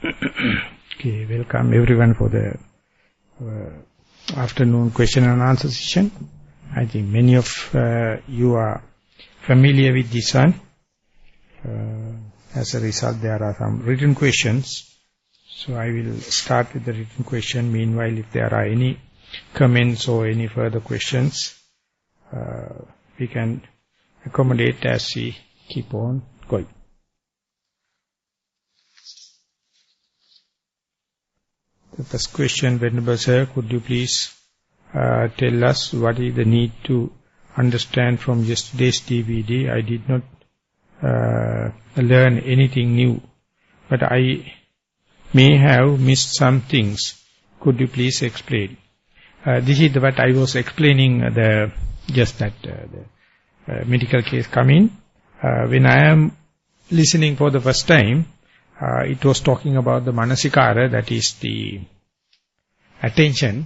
Okay, welcome everyone for the afternoon question and answer session. I think many of you are familiar with this one. As a result, there are some written questions. So I will start with the written question. Meanwhile, if there are any comments or any further questions, we can accommodate as we keep on going. The first question, Venerable Sir, could you please tell us what is the need to understand from yesterday's DVD? I did not learn anything new, but I may have missed some things. Could you please explain? This is what I was explaining, just that the medical case come in. When I am listening for the first time, it was talking about the manasikara, that is the attention.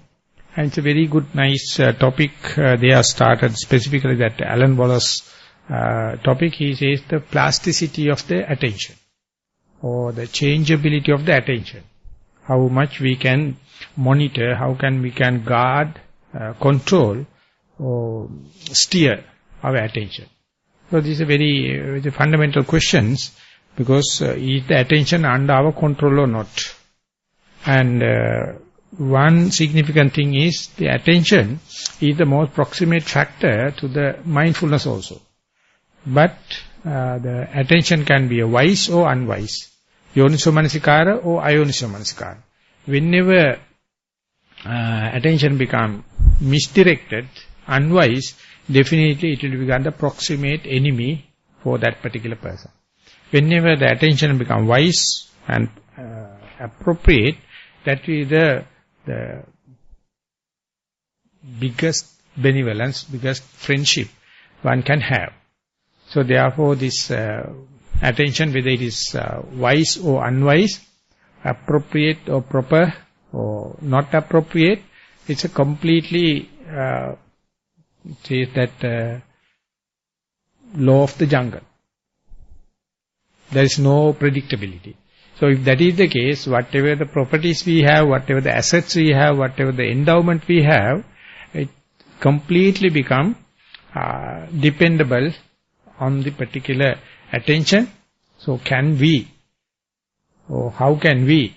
And it's a very good, nice topic. They are started specifically that Alan Wallace topic. He says the plasticity of the attention, or the changeability of the attention. How much we can monitor, how we can guard, control, or steer our attention. So these are very fundamental questions, because is the attention under our control or not? And one significant thing is the attention is the most proximate factor to the mindfulness also. But the attention can be a wise or unwise, yoniso manasikara or ayoniso manasikara. Whenever attention becomes misdirected, unwise, definitely it will become the proximate enemy for that particular person. Whenever the attention becomes wise and appropriate, that is the biggest benevolence, biggest friendship one can have. So therefore this attention, whether it is wise or unwise, appropriate or proper or not appropriate, it's a completely says that law of the jungle. There is no predictability. So if that is the case, whatever the properties we have, whatever the assets we have, whatever the endowment we have, it completely become dependable on the particular attention. So can we, or how can we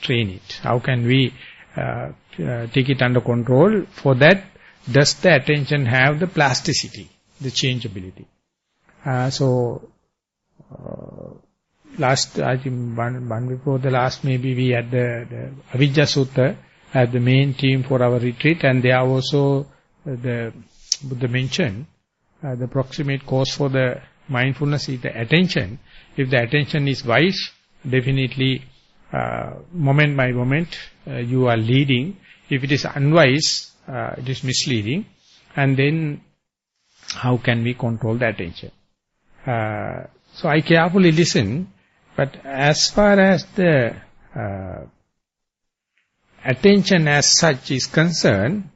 train it? How can we take it under control? For that, does the attention have the plasticity, the changeability? Last, I think one before the last, maybe we had the Avijja Sutta as the main theme for our retreat, and there also the Buddha mentioned the proximate cause for the mindfulness is the attention. If the attention is wise, definitely moment by moment you are leading. If it is unwise, it is misleading. And then how can we control the attention? So I carefully listen, but as far as the attention as such is concerned,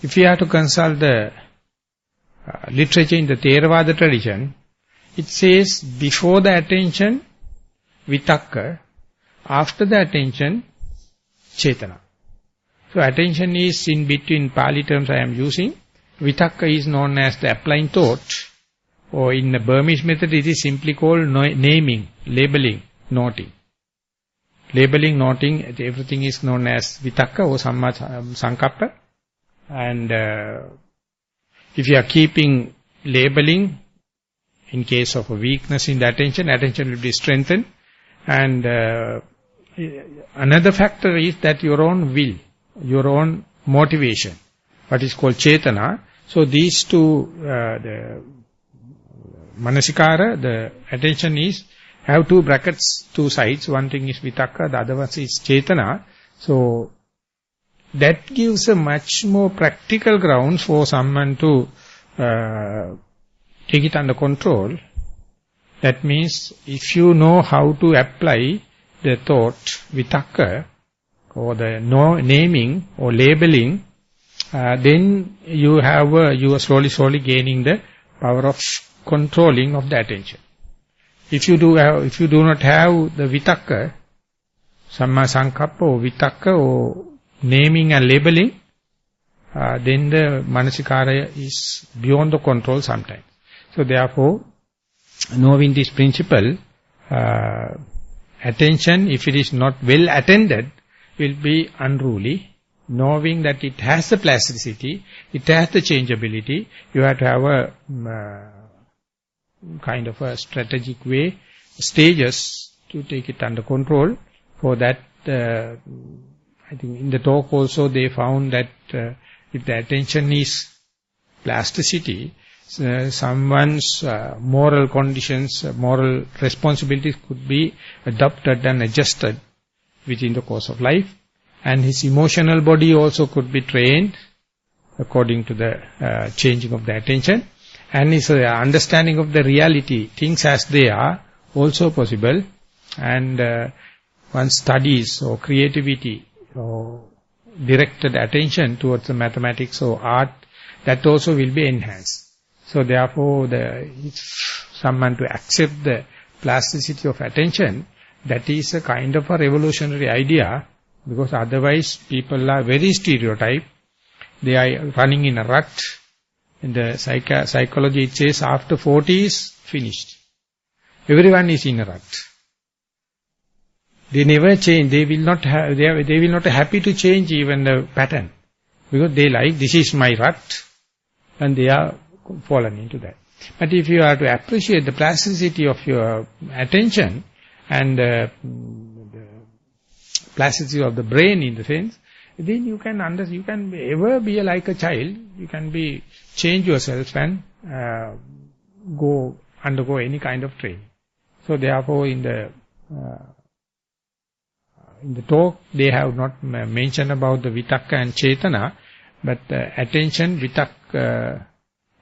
if you have to consult the literature in the Theravada tradition, it says before the attention, vitakka, after the attention, cetana. So attention is in between Pali terms I am using. Vitakka is known as the applying thought, or in the Burmese method it is simply called naming, labeling, noting. Labeling, noting, everything is known as vitakka or samma sankappa. And if you are keeping labeling, in case of a weakness in the attention will be strengthened. And another factor is that your own will, your own motivation, what is called cetana. So these two, the manasikara, the attention is, have two brackets, two sides. One thing is vitakka, the other one is cetana. So that gives a much more practical grounds for someone to take it under control. That means if you know how to apply the thought, vitakka, or the naming or labeling, then you are slowly gaining the power of controlling of the attention. if you do not have the vitakka, samma sankappa or vitakka or naming and labeling, then the manasikara is beyond the control sometimes. So therefore, knowing this principle, attention, if it is not well attended, will be unruly. Knowing that it has the plasticity, it has the changeability, you have to have a kind of a strategic way, stages to take it under control. For that, I think in the talk also they found that if the attention is plasticity, someone's moral conditions, moral responsibilities could be adopted and adjusted within the course of life. And his emotional body also could be trained according to the changing of the attention. And his understanding of the reality, things as they are, also possible. And one studies or creativity or directed attention towards the mathematics or art, that also will be enhanced. So therefore, if someone to accept the plasticity of attention, that is a kind of a revolutionary idea, because otherwise people are very stereotyped. They are running in a rut. In the psychology it says after 40 is finished. Everyone is in a rut. They never change. They will not have. They will not be happy to change even the pattern, because they like, this is my rut, and they are fallen into that. But if you are to appreciate the plasticity of your attention and the plasticity of the brain in the sense, then you can ever be like a child. You can change yourself and undergo any kind of training. So therefore, in the talk, they have not mentioned about the vitakka and chetana, but attention, vitakka,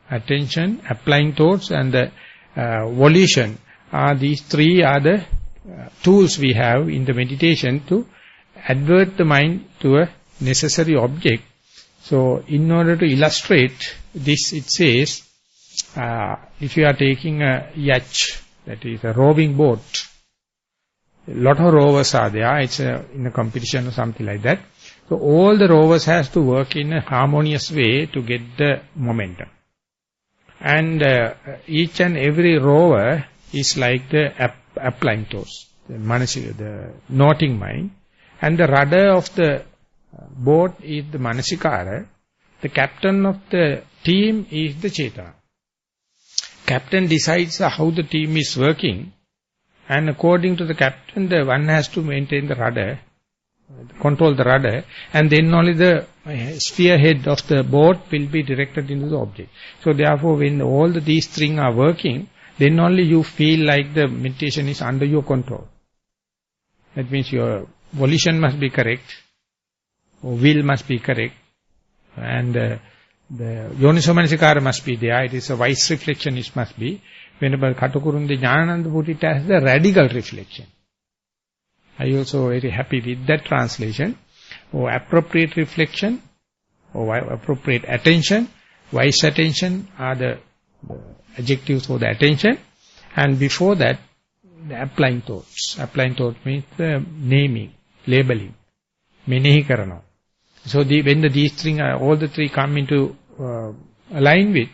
attention, applying thoughts, and the volition. These three are the tools we have in the meditation to advert the mind to a necessary object. So, in order to illustrate this, it says, if you are taking a yacht, that is a rowing boat, a lot of rowers are there, it's in a competition or something like that. So, all the rowers has to work in a harmonious way to get the momentum. And each and every rower is like the applying toes, the noting mind. And the rudder of the boat is the manasikara. The captain of the team is the chetana. Captain decides how the team is working, and according to the captain, the one has to maintain the rudder, control the rudder, and then only the spearhead of the boat will be directed into the object. So therefore, when all these things are working, then only you feel like the meditation is under your control. That means your volition must be correct, or will must be correct, and the yonisomanikara must be there. It is a wise reflection, it must be. Whenever Katukurunde Jnanananda put it as the radical reflection. I also very happy with that translation. Or appropriate reflection, or appropriate attention, wise attention are the adjectives for the attention. And before that, the applying thoughts. Applying thought means the naming, labeling, menehi karana. So when these things, all the three come into align with,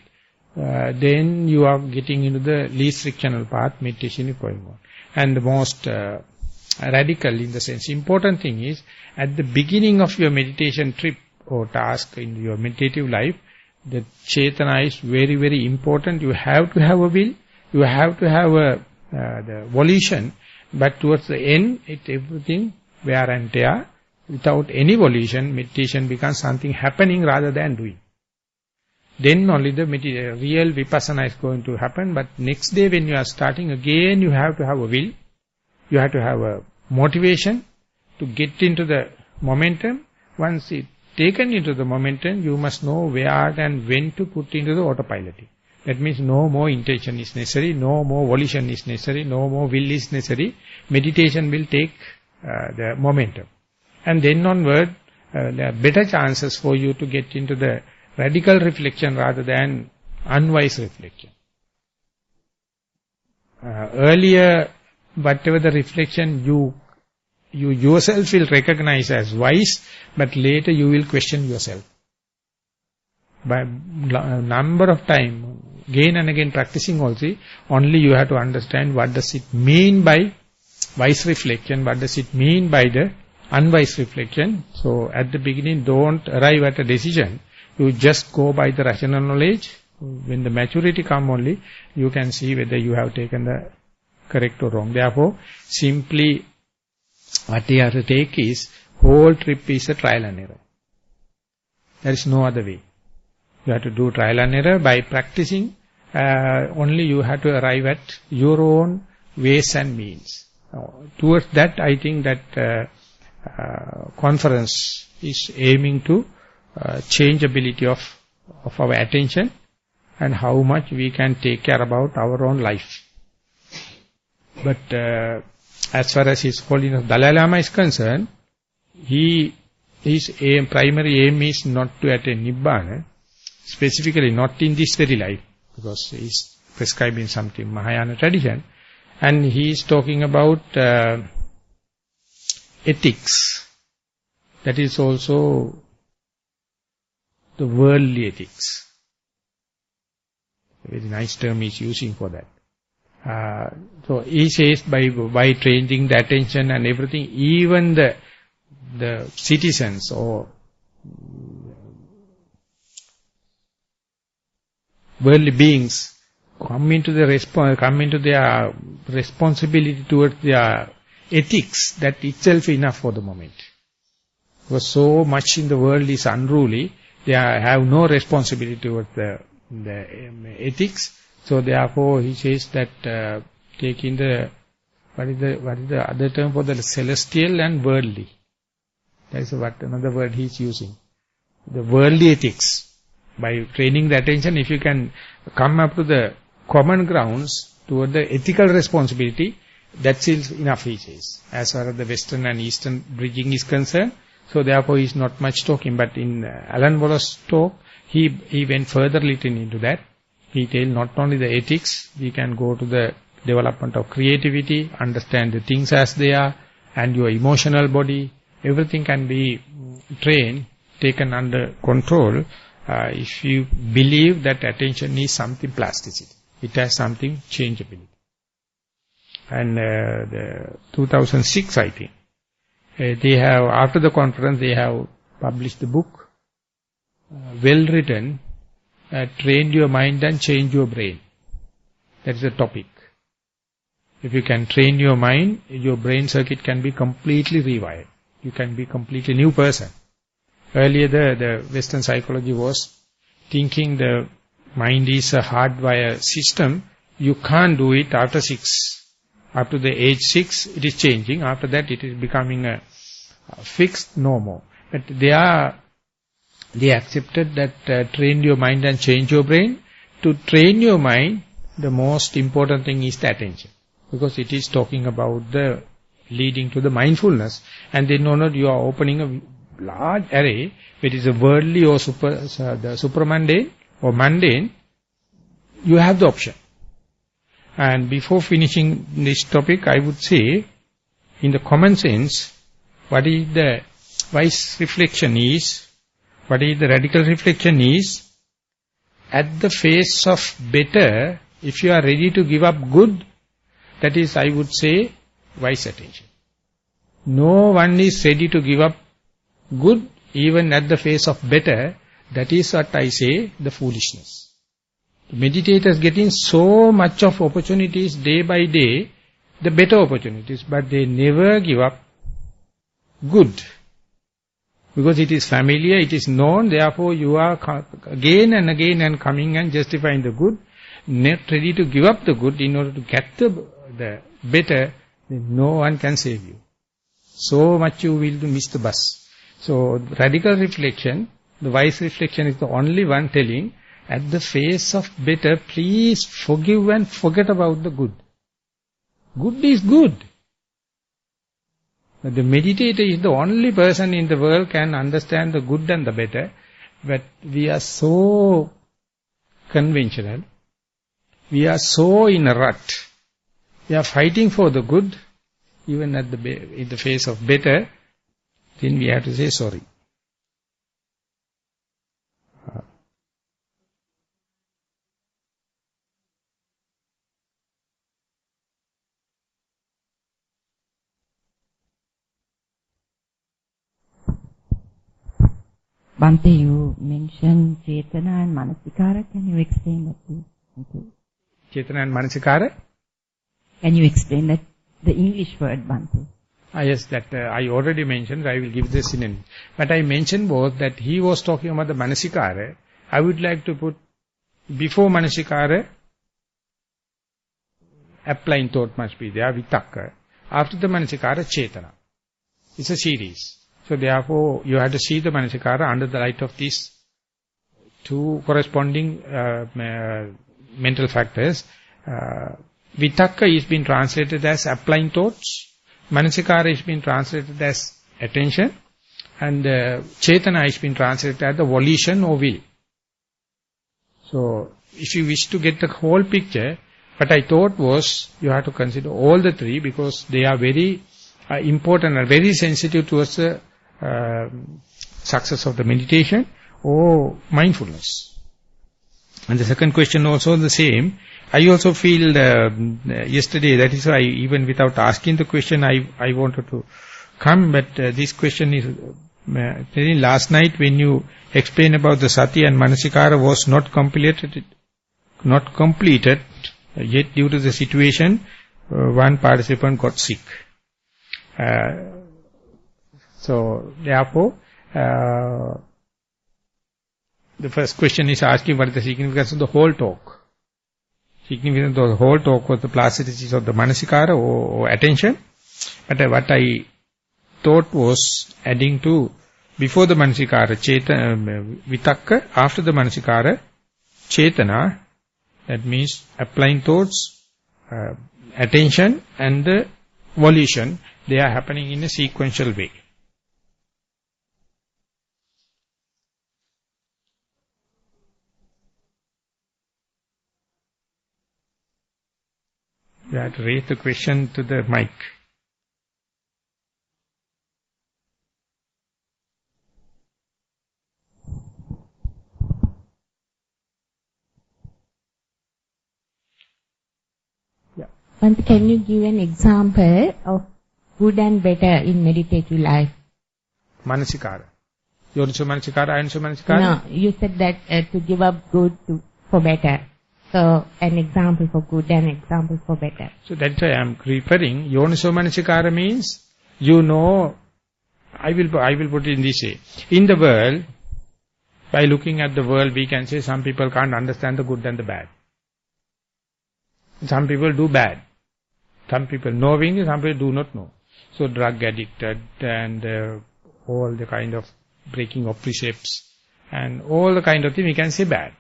then you are getting into the least frictional path, meditation is going on. And the most radical, in the sense, important thing is, at the beginning of your meditation trip or task in your meditative life, the chetana is very, very important. You have to have a will, you have to have the volition, but towards the end, everything wear and tear. Without any volition, meditation becomes something happening rather than doing. Then only the real vipassana is going to happen. But next day when you are starting again, you have to have a will. You have to have a motivation to get into the momentum. Once it's taken into the momentum, you must know where and when to put into the autopiloting. That means no more intention is necessary, no more volition is necessary, no more will is necessary. Meditation will take the momentum. And then onward, there are better chances for you to get into the radical reflection rather than unwise reflection. earlier, whatever the reflection you yourself will recognize as wise, but later you will question yourself. By number of time, again and again practicing also, only you have to understand what does it mean by wise reflection, what does it mean by the unwise reflection. So at the beginning, don't arrive at a decision. You just go by the rational knowledge. When the maturity come only, you can see whether you have taken the correct or wrong. Therefore, simply what you have to take is, whole trip is a trial and error. There is no other way. You have to do trial and error. By practicing, only you have to arrive at your own ways and means. Towards that, I think that conference is aiming to changeability of our attention and how much we can take care about our own life. But as far as His Holiness Dalai Lama is concerned, his primary aim is not to attain Nibbana, specifically not in this very life, because he is prescribing something Mahayana tradition, and he is talking about ethics. That is also the worldly ethics. A very nice term he is using for that. So he says by training the attention and everything, even the citizens or worldly beings come into their responsibility towards their ethics. That itself enough for the moment. Because so much in the world is unruly, they have no responsibility towards the ethics. So therefore he says that taking the what is the other term for the celestial and worldly. That is what another word he is using. The worldly ethics. By training the attention, if you can come up to the common grounds toward the ethical responsibility, that's enough, he says, as far as the Western and Eastern bridging is concerned. So therefore he is not much talking, but in Alan Wallace's talk, he went further little into that. He told not only the ethics, we can go to the development of creativity, understand the things as they are, and your emotional body, everything can be trained, taken under control, if you believe that attention is something plasticity. It has something changeability. And the 2006, I think, they have, after the conference, they have published the book, well written, Train Your Mind and Change Your Brain. That is the topic. If you can train your mind, your brain circuit can be completely rewired. You can be completely new person. Earlier the Western psychology was thinking the mind is a hardwire system. You can't do it after 6. Up to the age 6 it is changing. After that it is becoming a fixed no more. But they accepted that train your mind and change your brain. To train your mind, the most important thing is the attention. Because it is talking about the leading to the mindfulness. And they know that you are opening a large array, if it is a worldly or the supramundane or mundane, you have the option. And before finishing this topic, I would say, in the common sense, what is the wise reflection is, what is the radical reflection is, at the face of better, if you are ready to give up good, that is, I would say, wise attention. No one is ready to give up good, even at the face of better. That is what I say, the foolishness. Meditators getting so much of opportunities day by day, the better opportunities, but they never give up good. Because it is familiar, it is known, therefore you are again and again and coming and justifying the good, not ready to give up the good in order to get the better, then no one can save you. So much you will miss the bus. So radical reflection, the wise reflection is the only one telling, at the face of better, please forgive and forget about the good. Good is good. But the meditator is the only person in the world can understand the good and the better. But we are so conventional. We are so in a rut. we are fighting for the good, even at in the face of better, then we have to say sorry. Bhante, you mentioned Chetana and Manasikara. Can you explain that, please? Thank you. Chetana and Manasikara? Can you explain that, the English word, Bhante? Yes, that I already mentioned. I will give the synonym. But I mentioned both that he was talking about the Manasikara. I would like to put before Manasikara, applying thought must be there, Vitakka. After the Manasikara, Chetana. It's a series. So therefore, you have to see the Manasikara under the light of these two corresponding mental factors. Vitakka is being translated as applying thoughts. Manasikara is being translated as attention. And Chetana is being translated as the volition or will. So, if you wish to get the whole picture, what I thought was, you have to consider all the three because they are very important and very sensitive towards the success of the meditation or mindfulness. And the second question also the same. I also feel yesterday, that is why even without asking the question, I wanted to come, but this question is last night when you explained about the Sati and Manasikara was not completed yet due to the situation, one participant got sick. So, therefore, the first question is asking what is the significance of the whole talk. Significance of the whole talk was the plasticity of the Manasikara or attention. But what I thought was adding to before the Manasikara, Vitakka, after the Manasikara, Chetana, that means applying thoughts, attention and the volition, they are happening in a sequential way. You have to raise the question to the mic. Yeah. Bhante, can you give an example of good and better in meditative life? Manasikara. Yoniso Manasikara, Ayoniso Manasikara? No, you said that to give up good for better. So, an example for good and example for better. So that's why I am referring. Yoniso Manasikara means, you know, I will put it in this way. In the world, by looking at the world, we can say some people can't understand the good and the bad. Some people do bad. Some people knowing, some people do not know. So drug addicted and all the kind of breaking of precepts and all the kind of thing we can say bad.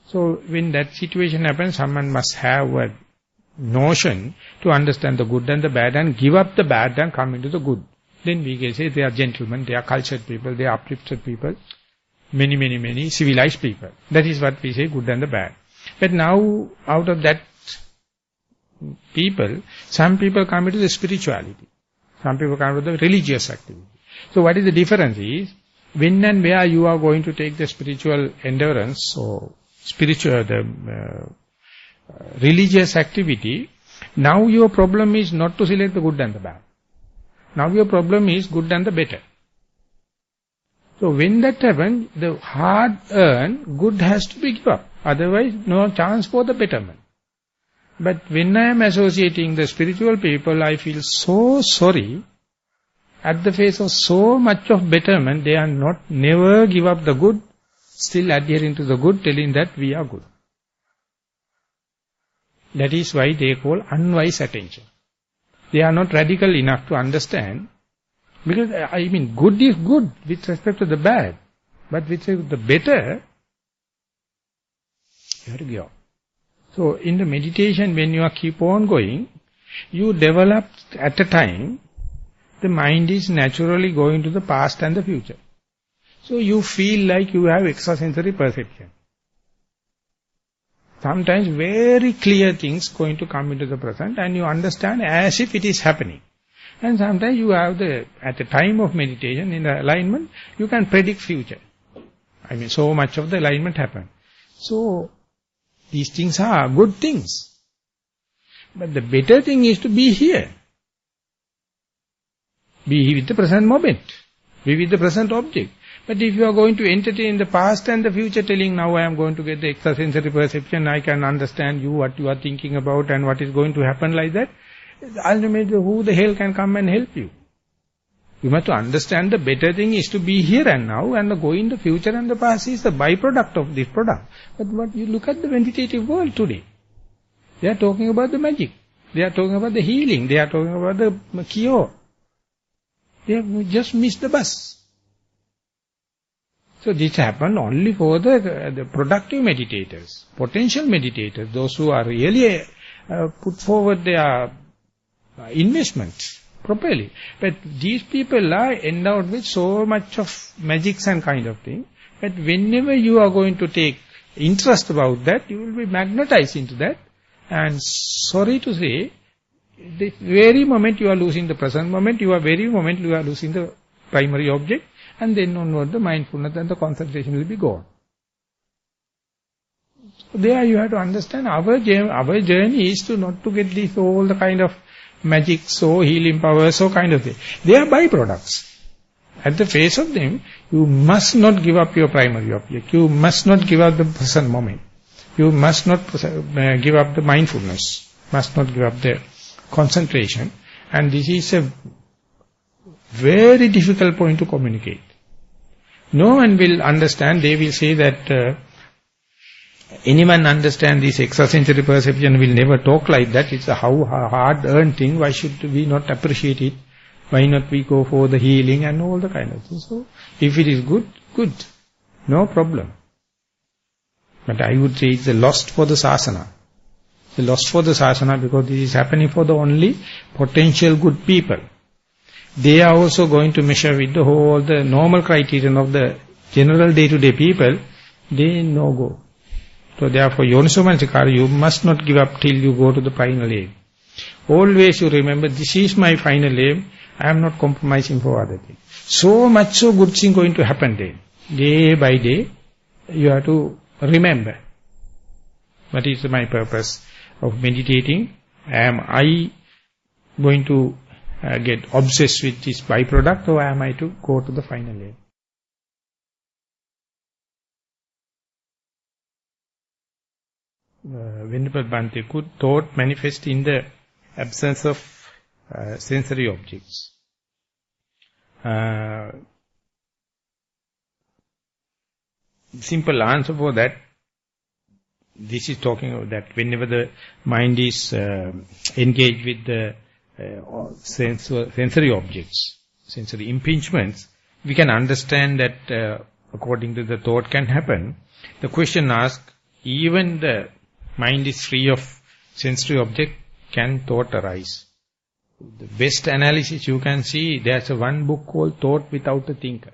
So when that situation happens, someone must have a notion to understand the good and the bad and give up the bad and come into the good. Then we can say they are gentlemen, they are cultured people, they are uplifted people, many civilized people. That is what we say, good and the bad. But now, out of that people, some people come into the spirituality. Some people come into the religious activity. So what is the difference is, when and where you are going to take the spiritual endurance or religious activity, now your problem is not to select the good and the bad. Now your problem is good and the better. So when that happens, the hard-earned good has to be given up. Otherwise, no chance for the betterment. But when I am associating the spiritual people, I feel so sorry. At the face of so much of betterment, they are never give up the good, still adhering to the good, telling that we are good. That is why they call unwise attention. They are not radical enough to understand. Because, good is good with respect to the bad. But with respect to the better, you have to give up. So, in the meditation, when you keep on going, you develop at a time, the mind is naturally going to the past and the future. So, you feel like you have extrasensory perception. Sometimes very clear things going to come into the present and you understand as if it is happening. And sometimes you have at the time of meditation in the alignment, you can predict future. I mean, so much of the alignment happen. So, these things are good things. But the better thing is to be here. Be with the present moment. Be with the present object. But if you are going to entertain the past and the future, telling now I am going to get the extrasensory perception, I can understand you, what you are thinking about and what is going to happen like that, ultimately who the hell can come and help you? You must understand the better thing is to be here and now, and go in the future and the past is the byproduct of this product. But what you look at the meditative world today, they are talking about the magic. They are talking about the healing. They are talking about the cure. They have just missed the bus. So this happened only for the productive meditators, potential meditators, those who are really put forward their investments properly. But these people are endowed with so much of magics and kind of thing, that whenever you are going to take interest about that, you will be magnetized into that. And sorry to say, the very moment you are losing the present moment, very moment you are losing the primary object, and then onward the mindfulness and the concentration will be gone. So there you have to understand our journey is to not to get this all the kind of magic, so healing power, so kind of thing. They are byproducts. At the face of them, you must not give up your primary object. You must not give up the present moment. You must not give up the mindfulness. Must not give up the concentration. And this is a very difficult point to communicate. No one will understand. They will say that anyone understand this extrasensory perception will never talk like that. It's a hard-earned thing. Why should we not appreciate it? Why not we go for the healing and all the kind of things? So, if it is good, good. No problem. But I would say it's a lost for the sasana. It's a lost for the sasana because this is happening for the only potential good people. They are also going to measure with the normal criterion of the general day-to-day people. They no go. So therefore, Yoniso Manasikara, you must not give up till you go to the final aim. Always you remember, this is my final aim. I am not compromising for other things. So much so good thing going to happen then. Day by day, you have to remember. What is my purpose of meditating? Am I going to get obsessed with this byproduct, or am I to go to the final aim? Venerable Bhante, could thought manifest in the absence of sensory objects? Simple answer for that, this is talking about that whenever the mind is engaged with the sensory objects, sensory impingements, we can understand that according to the thought can happen. The question asked, even the mind is free of sensory object, can thought arise? The best analysis you can see, there's one book called Thought Without a Thinker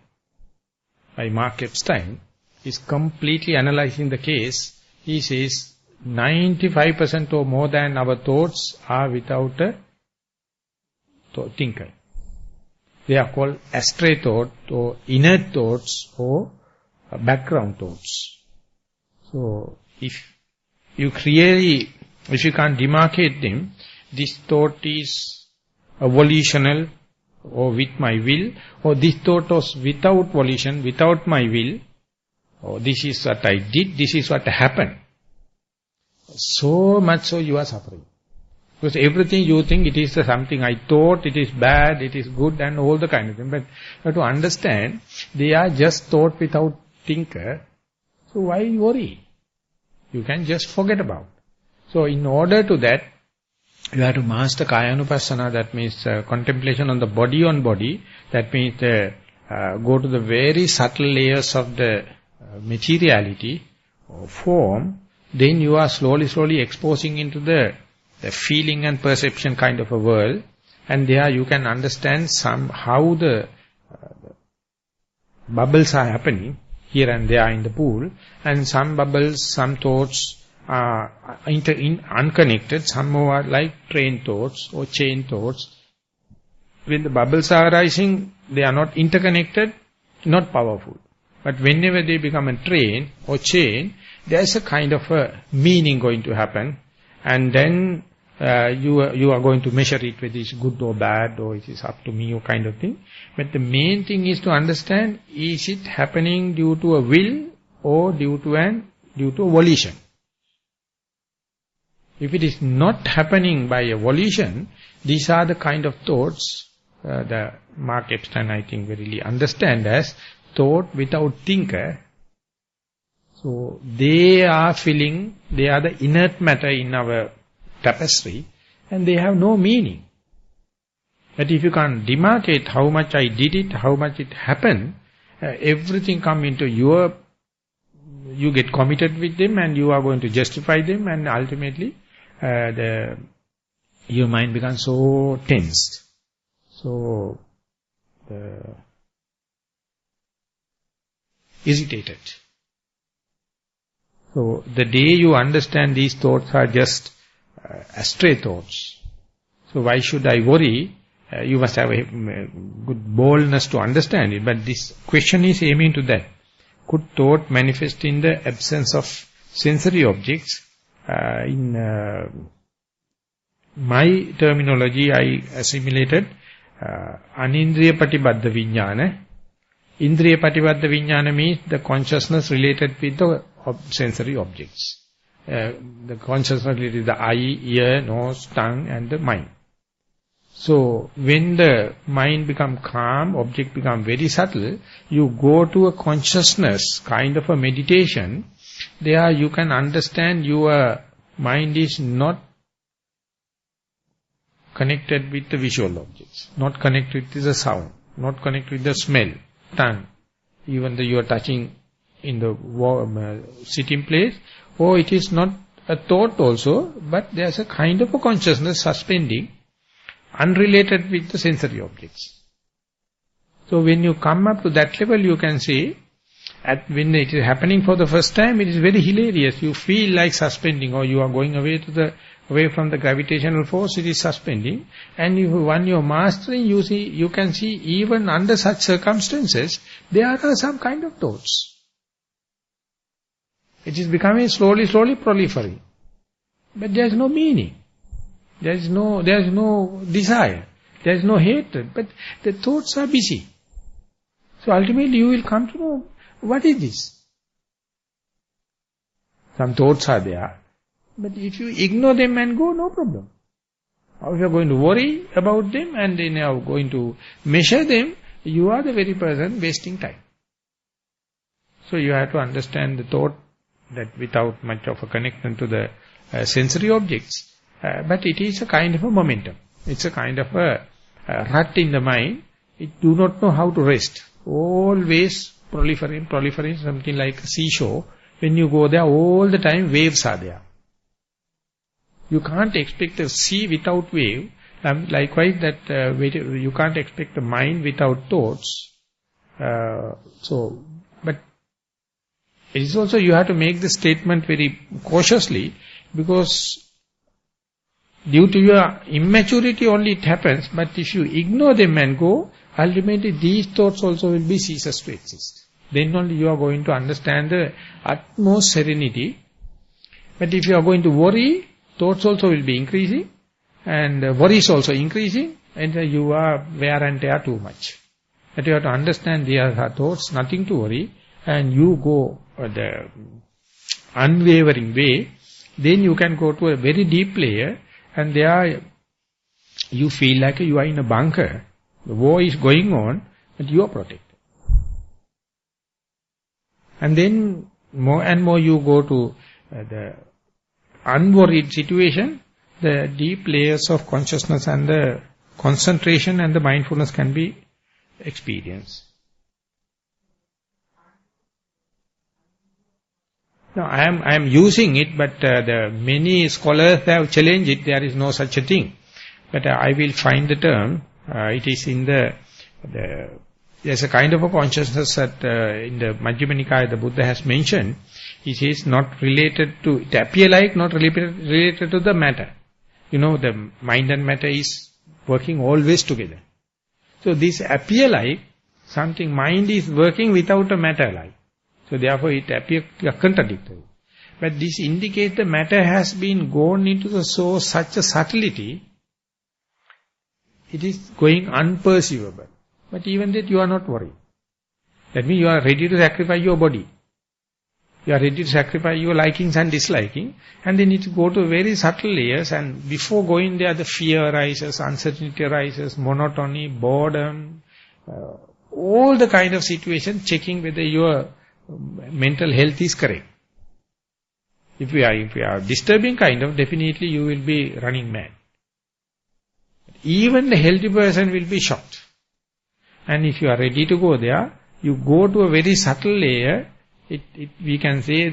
by Mark Epstein. He's completely analyzing the case. He says 95% or more than our thoughts are without a thinker. They are called astray thought or inner thoughts or background thoughts. So if you can't demarcate them, this thought is volitional or with my will, or this thought was without volition, without my will, or this is what I did, this is what happened. So much so you are suffering. Because everything you think it is something I thought, it is bad, it is good and all the kind of thing. But you have to understand, they are just thought without thinker. So why worry? You can just forget about. So in order to that, you have to master Kayanupassana, that means contemplation on the body on body. That means go to the very subtle layers of the materiality or form. Then you are slowly exposing into the feeling and perception kind of a world. And there you can understand how the bubbles are happening here and there in the pool. And some bubbles, some thoughts are unconnected, some more are like train thoughts or chain thoughts. When the bubbles are arising, they are not interconnected, not powerful. But whenever they become a train or chain, there is a kind of a meaning going to happen. And then you are going to measure it whether it's good or bad, or it is up to me or kind of thing. But the main thing is to understand, is it happening due to a will or due to a volition? If it is not happening by a volition, these are the kind of thoughts the Mark Epstein, I think, really understand as thought without thinker. So they are feeling, they are the inert matter in our tapestry, and they have no meaning. But if you can demarcate how much I did it, how much it happened, everything come into you get committed with them, and you are going to justify them, and ultimately your mind becomes so tensed. So irritated. So the day you understand these thoughts are just astray thoughts, so why should I worry? You must have a good boldness to understand it. But this question is aiming to that. Could thought manifest in the absence of sensory objects? In my terminology, I assimilated anindriya patibaddha vijnana. Indriya patibaddha vijnana means the consciousness related with the sensory objects. The consciousness related to the eye, ear, nose, tongue and the mind. So when the mind become calm, object become very subtle, you go to a consciousness, kind of a meditation. There you can understand your mind is not connected with the visual objects, not connected with the sound, not connected with the smell, tongue, even though you are touching in the sitting place, or it is not a thought also, but there is a kind of a consciousness suspending, unrelated with the sensory objects. So when you come up to that level, you can see, when it is happening for the first time, it is very hilarious. You feel like suspending, or you are going away from the gravitational force, it is suspending. And when you are mastering, you can see even under such circumstances, there are some kind of thoughts. It is becoming slowly proliferating. But there is no meaning. There is no desire. There is no hatred. But the thoughts are busy. So ultimately you will come to know, what is this? Some thoughts are there. But if you ignore them and go, no problem. Or if you are going to worry about them and then you are going to measure them, you are the very person wasting time. So you have to understand the thought that without much of a connection to the sensory objects, but it is a kind of a momentum. It's a kind of a rut in the mind. It do not know how to rest. Always proliferating, something like a seashore. When you go there, all the time waves are there. You can't expect a sea without wave. Likewise, that you can't expect the mind without thoughts. But it is also, you have to make the statement very cautiously, because due to your immaturity only it happens. But if you ignore them and go, ultimately these thoughts also will be ceases to exist. Then only you are going to understand the utmost serenity. But if you are going to worry, thoughts also will be increasing, and worries also increasing, and you are wear and tear too much. But you have to understand there are thoughts, nothing to worry, and you go the unwavering way, then you can go to a very deep layer, and there you feel like you are in a bunker. The war is going on, but you are protected. And then more and more you go to the unworried situation, the deep layers of consciousness and the concentration and the mindfulness can be experienced. Now I am using it, but the many scholars have challenged it. There is no such a thing. But I will find the term. It is in there's a kind of a consciousness that in the Majjhima Nikaya the Buddha has mentioned. He says not related to, it appear like not related to the matter. You know, the mind and matter is working always together. So this appear like something, mind is working without a matter like. So therefore it appears contradictory. But this indicates the matter has been gone into the source, such a subtlety, it is going unperceivable. But even that you are not worried. That means you are ready to sacrifice your body. You are ready to sacrifice your likings and disliking. And then it go to very subtle layers, and before going there the fear arises, uncertainty arises, monotony, boredom, all the kind of situation, checking whether your mental health is correct. If we are disturbing kind of, definitely you will be running mad. Even the healthy person will be shocked. And if you are ready to go there, you go to a very subtle layer. We can say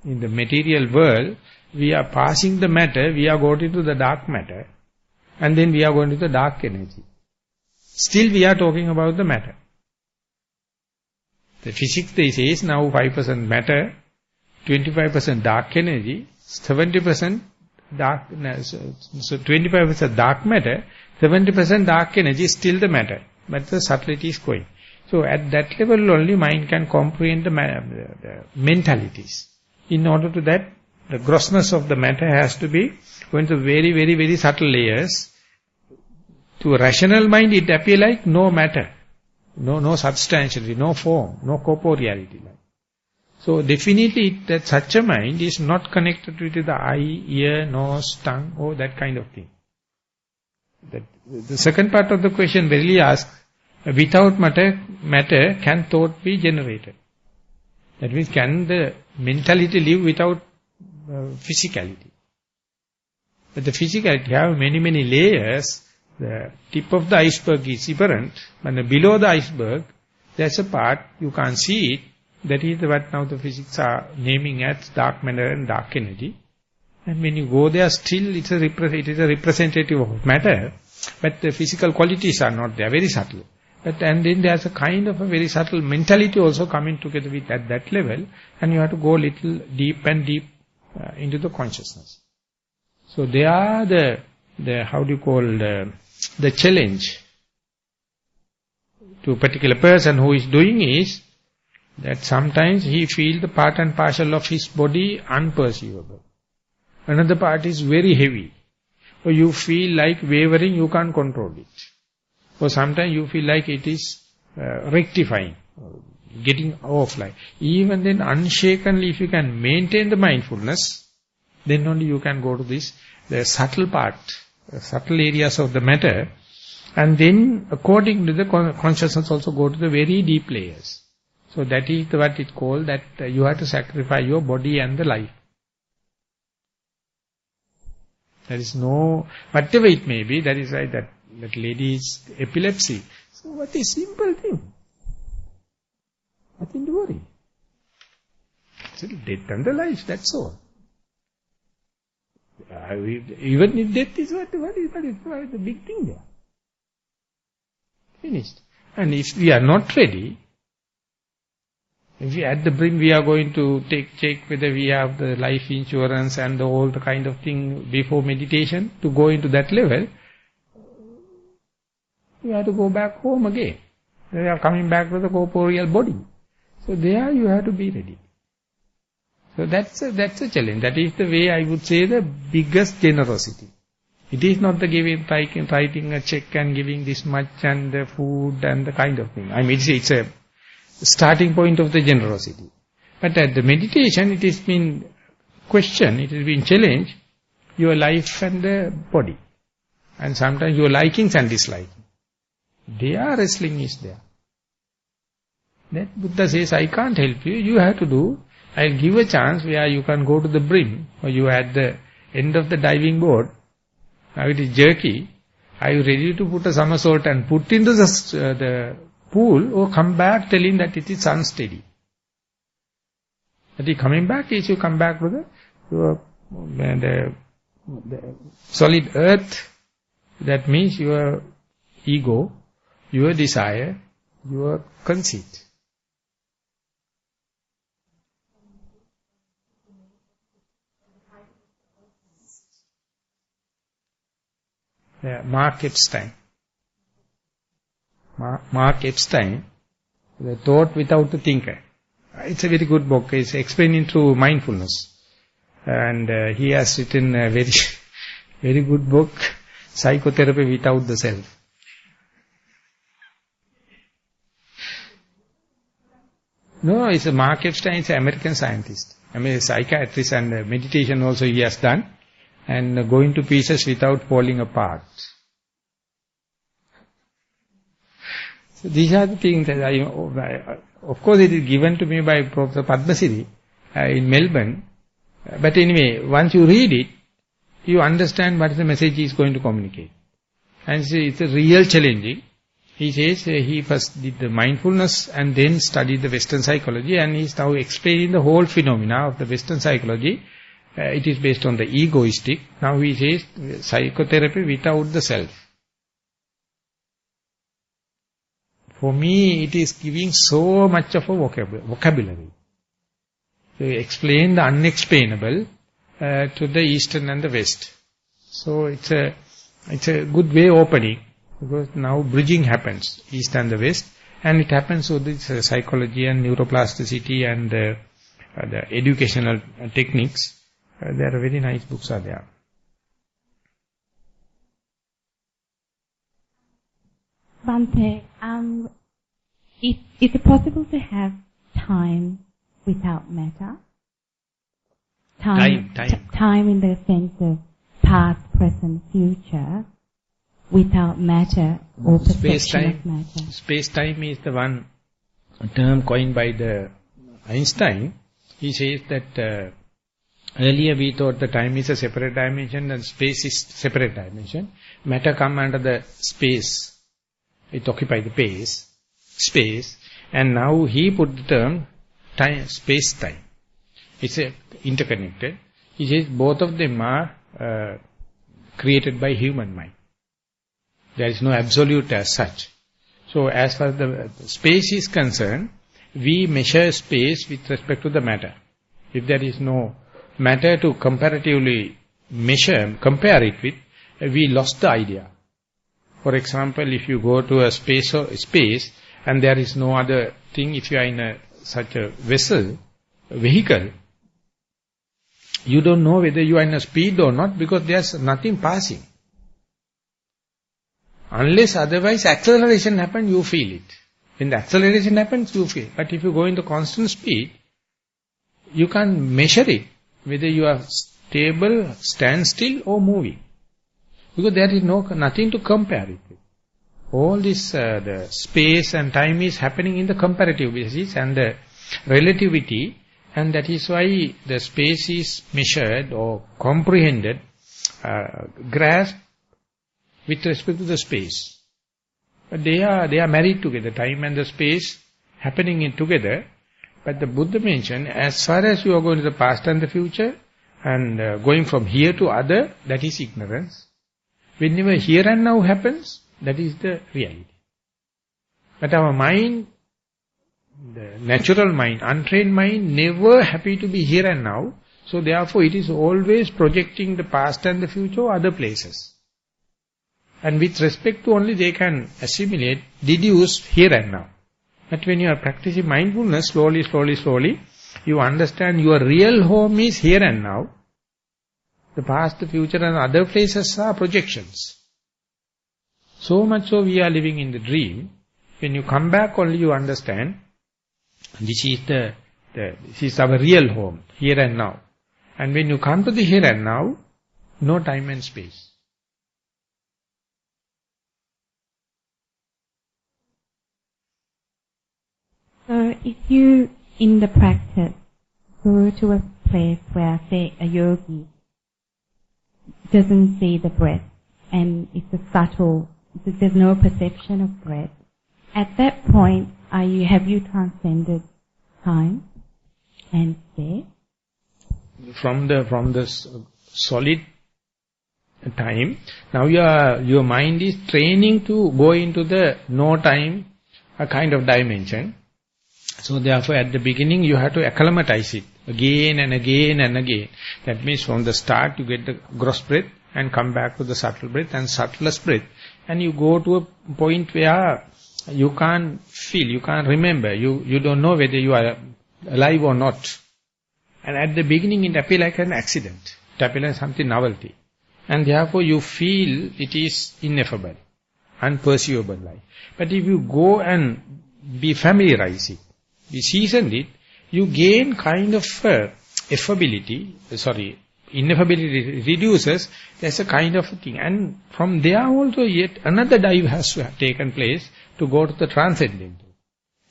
in the material world, we are passing the matter, we are going into the dark matter, and then we are going to the dark energy. Still we are talking about the matter. The physics, they say, is now 5% matter, 25% dark energy, 70% dark, so 25% dark matter, 70% dark energy is still the matter, but the subtlety is going. So at that level only mind can comprehend the mentalities. In order to that, the grossness of the matter has to be going to very, very, very subtle layers. To a rational mind it appears like no matter, no substantiality, no form, no corporeality. So definitely that such a mind is not connected with the eye, ear, nose, tongue, or that kind of thing. The second part of the question verily asks, without matter can thought be generated? That means can the mentality live without physicality? But the physicality have many, many layers. The tip of the iceberg is apparent, but below the iceberg, there's a part, you can't see it. That is what now the physics are naming as dark matter and dark energy. And when you go there, still it is a representative of matter, but the physical qualities are not there, very subtle. And then there's a kind of a very subtle mentality also coming together with at that level, and you have to go little deep and deep into the consciousness. So they are the how do you call, the challenge to a particular person who is doing is, that sometimes he feels the part and parcel of his body unperceivable. Another part is very heavy. Or you feel like wavering, you can't control it. Or sometimes you feel like it is rectifying, getting off like. Even then unshakenly, if you can maintain the mindfulness, then only you can go to this, the subtle part, the subtle areas of the matter, and then according to the consciousness also go to the very deep layers. So that is what it called, that you have to sacrifice your body and the life. There is no, whatever it may be, that is why that lady's epilepsy. So what is simple thing? Nothing to worry. It's death and the life, that's all. Even if death is what is the big thing there? Finished. And if we are not ready, if we at the brink we are going to check whether we have the life insurance and all the kind of thing before meditation, to go into that level, you have to go back home again. We are coming back to the corporeal body. So there you have to be ready. So that's a challenge. That is the way I would say the biggest generosity. It is not the writing a check and giving this much and the food and the kind of thing. I mean, it's a starting point of the generosity. But at the meditation, it has been questioned, it has been challenged, your life and the body. And sometimes your likings and dislikings. Their wrestling is there. That Buddha says, I can't help you, you have to do. I'll give a chance where you can go to the brim, or you are at the end of the diving board. Now it is jerky. Are you ready to put a somersault and put into the pool, or come back telling that it is unsteady? That is coming back is you come back to the solid earth. That means your ego, your desire, your conceit. Mark Epstein. Mark Epstein, The Thought Without the Thinker. It's a very good book. It's explaining through mindfulness. And he has written a very, very good book, Psychotherapy Without the Self. No, it's a Mark Epstein, it's an American scientist. I mean, a psychiatrist, and meditation also he has done. And going to pieces without falling apart. So these are the things that of course it is given to me by Professor Padmasiri in Melbourne. But anyway, once you read it, you understand what the message he is going to communicate. And it's a real challenging. He says he first did the mindfulness and then studied the Western psychology, and he is now explaining the whole phenomena of the Western psychology. It is based on the egoistic. Now he says psychotherapy without the self. For me, it is giving so much of a vocabulary. To explain the unexplainable to the Eastern and the West. So it's a good way opening, because now bridging happens, East and the West, and it happens with this psychology and neuroplasticity and the educational techniques. There are very nice books are there. Bhante, is it possible to have time without matter? Time in the sense of past, present, future, without matter or perception of matter. Space-time is the one term coined by the Einstein. He says that earlier we thought the time is a separate dimension and space is separate dimension. Matter come under the space. It occupies the space. And now he put the term time, space-time. It's interconnected. He says both of them are created by human mind. There is no absolute as such. So as far as the space is concerned, we measure space with respect to the matter. If there is no matter to comparatively compare it with, we lost the idea. For example, if you go to a space and there is no other thing, if you are in such a vehicle, you don't know whether you are in a speed or not, because there's nothing passing. Unless otherwise acceleration happens, you feel it. When the acceleration happens, you feel. But if you go into constant speed, you can't measure it, whether you are stable, stand still or moving. Because there is nothing to compare it with. All this, the space and time is happening in the comparative basis and the relativity, and that is why the space is measured or comprehended, grasped with respect to the space. But they are married together, time and the space happening in together. But the Buddha mentioned, as far as you are going to the past and the future, and going from here to other, that is ignorance. Whenever here and now happens, that is the reality. But our mind, the natural mind, untrained mind, never happy to be here and now. So therefore it is always projecting the past and the future or other places. And with respect to only they can assimilate, deduce here and now. But when you are practicing mindfulness, slowly, you understand your real home is here and now. The past, the future and other places are projections. So much so we are living in the dream. When you come back only you understand, this is our real home, here and now. And when you come to the here and now, no time and space. So if you, in the practice, go to a place where, say, a yogi doesn't see the breath, and it's a subtle, there's no perception of breath, at that point, have you transcended time and space? From the solid time, now your mind is training to go into the no time, a kind of dimension. So therefore at the beginning you have to acclimatize it again and again and again. That means from the start you get the gross breath and come back to the subtle breath and subtlest breath. And you go to a point where you can't feel, you can't remember, you don't know whether you are alive or not. And at the beginning it appears like an accident. It appears like something novelty. And therefore you feel it is ineffable, unperceivable life. But if you go and be familiarized it, be seasoned it, you gain kind of ineffability reduces, there's a kind of a thing. And from there also yet another dive has to have taken place to go to the transcendental.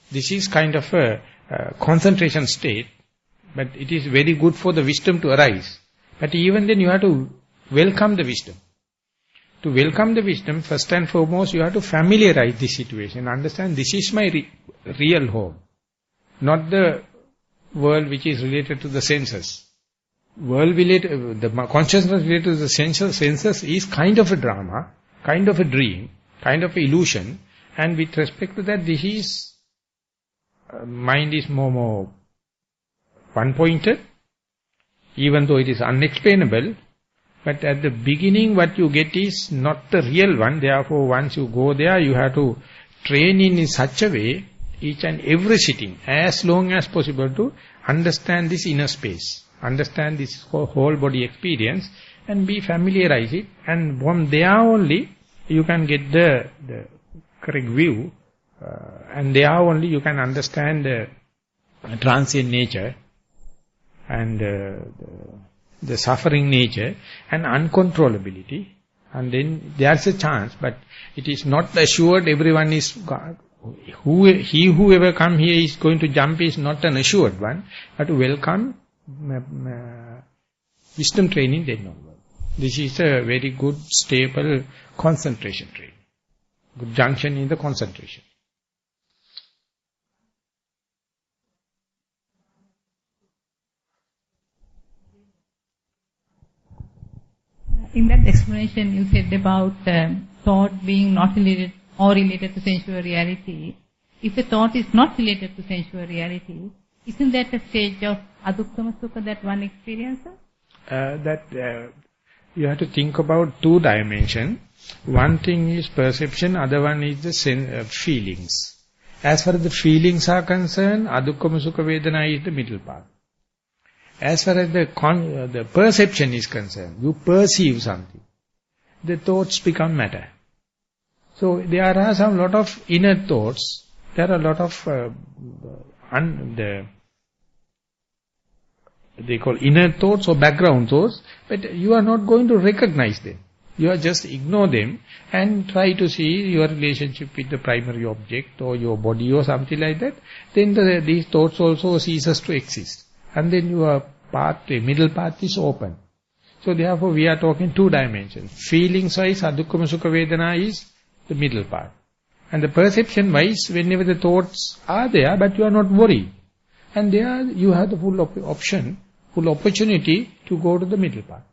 This is kind of a concentration state, but it is very good for the wisdom to arise. But even then you have to welcome the wisdom. To welcome the wisdom, first and foremost, you have to familiarize this situation. Understand, this is my real home. Not the world which is related to the senses. The consciousness related to the senses is kind of a drama, kind of a dream, kind of a illusion. And with respect to that, this is, mind is more one-pointed, even though it is unexplainable. But at the beginning, what you get is not the real one. Therefore, once you go there, you have to train in such a way, each and every sitting, as long as possible, to understand this inner space, understand this whole body experience, and be familiarized it. And from there only, you can get the correct view, and there only you can understand the transient nature, and the suffering nature and uncontrollability. And then there's a chance, but it is not assured everyone is God. Whoever come here is going to jump is not an assured one, but to welcome wisdom training then onward. This is a very good stable concentration training, good junction in the concentration. In that explanation you said about thought being not related or related to sensual reality. If a thought is not related to sensual reality, isn't that a stage of adukkama sukha that one experiences? You have to think about two dimensions. One thing is perception, other one is the feelings. As far as the feelings are concerned, adukkama sukha vedana is the middle part. As far as the perception is concerned, you perceive something. The thoughts become matter. So there are some lot of inner thoughts. There are a lot of they call inner thoughts or background thoughts, but you are not going to recognize them. You are just ignore them and try to see your relationship with the primary object or your body or something like that. Then these thoughts also ceases to exist. And then your pathway, middle path is open. So therefore we are talking two dimensions. Feelings wise, adukkama sukha vedana is the middle part. And the perception wise, whenever the thoughts are there, but you are not worried. And there you have the full option, full opportunity to go to the middle part.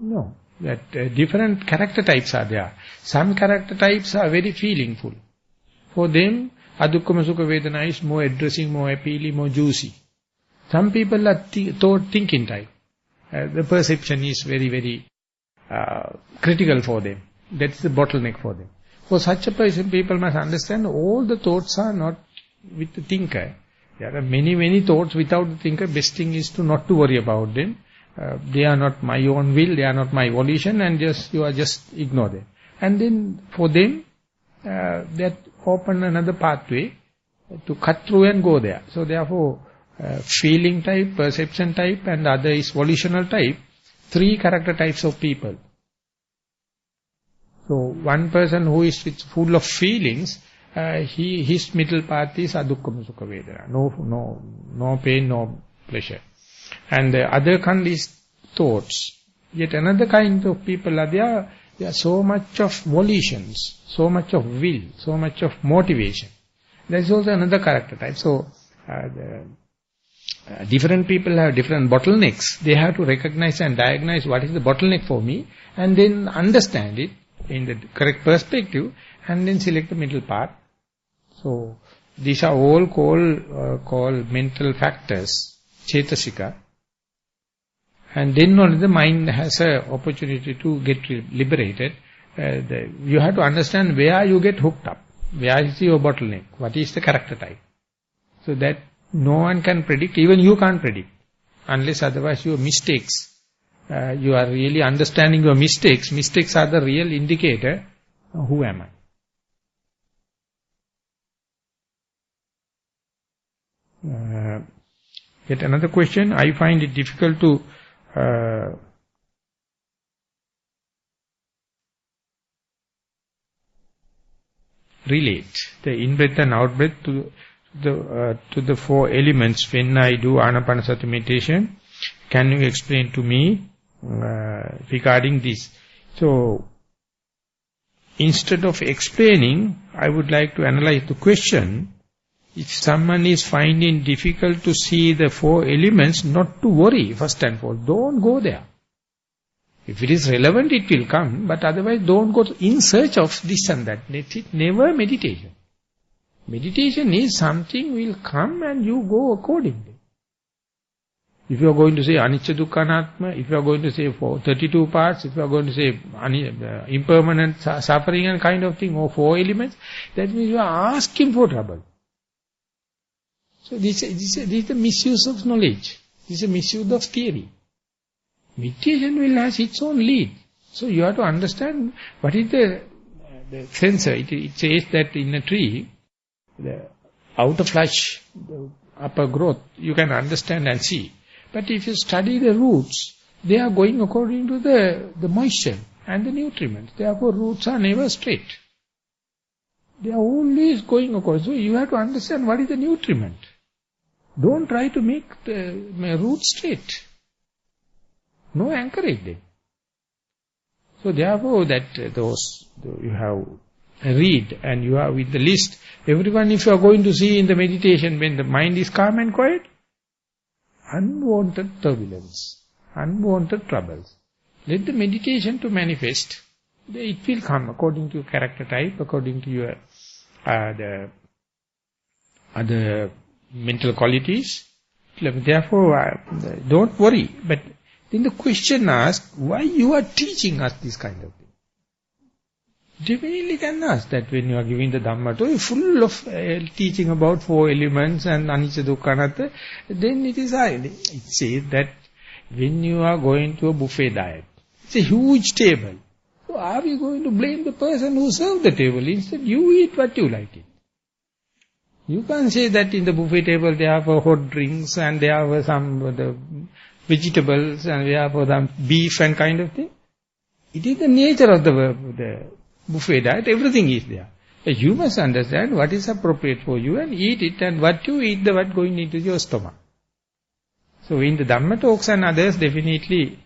No. That different character types are there. Some character types are very feelingful. For them, adukkama sukha vedana is more addressing, more appealing, more juicy. Some people are thinking type. The perception is very, very critical for them. That's the bottleneck for them. For such a person, people must understand all the thoughts are not with the thinker. There are many, many thoughts without the thinker. Best thing is to not to worry about them. They are not my own will, they are not my volition, and you are just ignore them. And then for them, that open another pathway to cut through and go there. So therefore, feeling type, perception type, and other is volitional type. Three character types of people. So one person who is full of feelings, his middle path is adukkama sukha vedana. No pain, no pleasure. And the other kind is thoughts. Yet another kind of people are there. There are so much of volitions, so much of will, so much of motivation. There is also another character type. So different people have different bottlenecks. They have to recognize and diagnose what is the bottleneck for me, and then understand it in the correct perspective, and then select the middle path. So these are all called mental factors, cetasika. And then only the mind has an opportunity to get liberated. You have to understand where you get hooked up. Where is your bottleneck? What is the character type? So that no one can predict, even you can't predict. Unless otherwise your mistakes, you are really understanding your mistakes. Mistakes are the real indicator, who am I? Yet another question, I find it difficult to relate the in-breath and out-breath to the four elements when I do Anapanasati meditation. Can you explain to me regarding this? So, instead of explaining, I would like to analyze the question. If someone is finding difficult to see the four elements, not to worry, first and foremost. Don't go there. If it is relevant, it will come, but otherwise don't go in search of this and that. It never meditation. Meditation is something will come and you go accordingly. If you are going to say anicca dukkha anatma, if you are going to say for 32 parts, if you are going to say impermanent suffering and kind of thing, or four elements, that means you are asking for trouble. So this is the misuse of knowledge. This is a misuse of theory. Meditation will have its own lead. So you have to understand what is the sensor. It says that in a tree, the outer flesh, the upper growth, you can understand and see. But if you study the roots, they are going according to the moisture and the nutrients. Therefore roots are never straight. They are always going according. So you have to understand what is the nutriment. Don't try to make the root straight. No anchorage there. So therefore that those you have read and you are with the list. Everyone, if you are going to see in the meditation when the mind is calm and quiet, unwanted turbulence, unwanted troubles. Let the meditation to manifest. It will come according to your character type, according to your the other mental qualities. Therefore, don't worry. But then the question asks, why you are teaching us this kind of thing? Definitely can ask that when you are giving the Dhamma to you, full of teaching about four elements and anicca dukkha anatta, then it is it says that when you are going to a buffet diet, it's a huge table. So are we going to blame the person who served the table? Instead, you eat what you like it. You can't say that in the buffet table they have hot drinks and they have some the vegetables and they have some beef and kind of thing. It is the nature of the buffet diet, everything is there. But you must understand what is appropriate for you and eat it, and what you eat, what going into your stomach. So in the Dhamma talks and others, definitely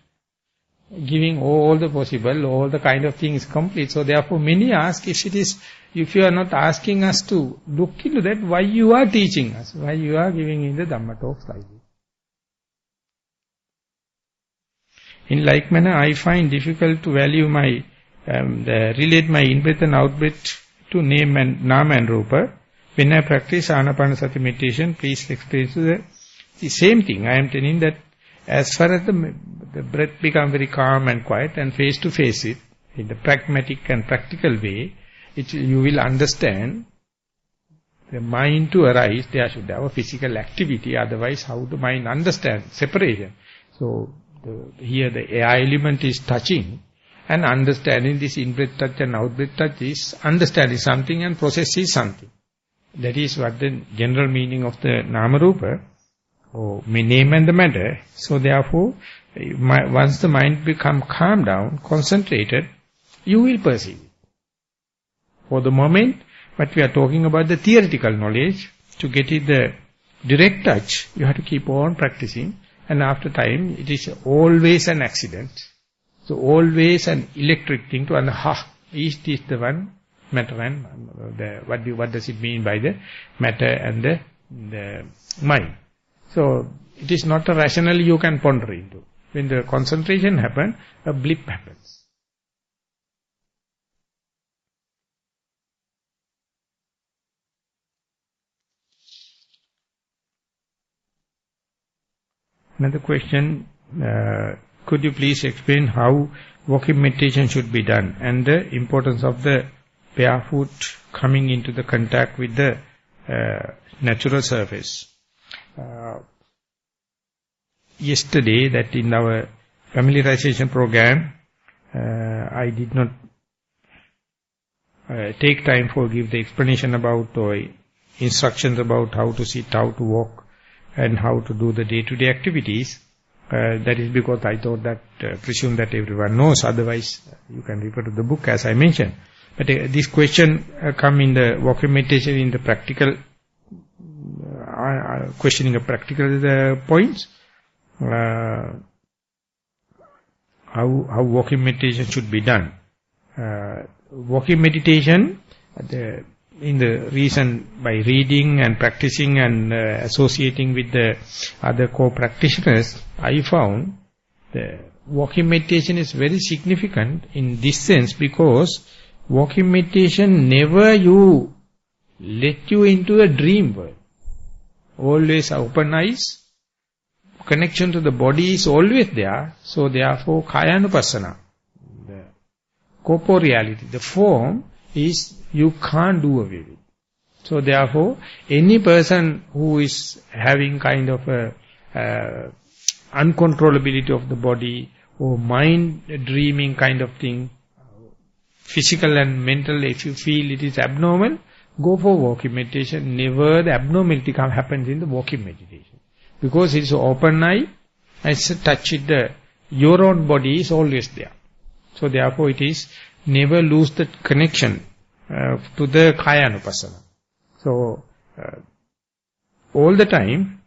giving all the possible, all the kind of things complete. So therefore many ask, if you are not asking us to look into that, why you are teaching us, why you are giving in the Dhamma talks like this. In like manner, I find difficult to value my relate my in-breath and out-breath to name and nama and rupa. When I practice Anapanasati meditation, please explain the same thing. I am telling that as far as the breath become very calm and quiet and face to face it, in the pragmatic and practical way, you will understand the mind to arise, there should have a physical activity, otherwise how the mind understand separation. So here the air element is touching, and understanding this in-breath touch and out-breath touch is understanding something and process is something. That is what the general meaning of the Nama-rupa, or name and the matter. So therefore, once the mind become calm down, concentrated, you will perceive it. For the moment, what we are talking about the theoretical knowledge, to get it the direct touch, you have to keep on practicing, and after time, it is always an accident. So always an electric thing to understand, is this the one, matter and what does it mean by the matter and the mind. So it is not a rational you can ponder into. When the concentration happens, a blip happens. Another question, could you please explain how walking meditation should be done and the importance of the barefoot coming into the contact with the natural surface? Yesterday, that in our familiarization program, I did not take time for give the explanation about or instructions about how to sit, how to walk, and how to do the day-to-day activities. That is because I thought that, presume that everyone knows, otherwise you can refer to the book as I mentioned. But this question come in the walking meditation in the practical, questioning of practical points. How walking meditation should be done. Walking meditation, in the reason by reading and practicing and associating with the other co-practitioners, I found the walking meditation is very significant in this sense, because walking meditation never you let you into a dream world. Always open eyes, connection to the body is always there. So therefore, Kayanupassana, the corporeality, the form is you can't do away with. So therefore, any person who is having kind of a uncontrollability of the body or mind dreaming kind of thing, physical and mental, if you feel it is abnormal, go for walking meditation. Never the abnormality happens in the walking meditation. Because it is open eye, it's a touch with your own body is always there. So therefore it is never lose the connection to the Kayanupassana. So all the time,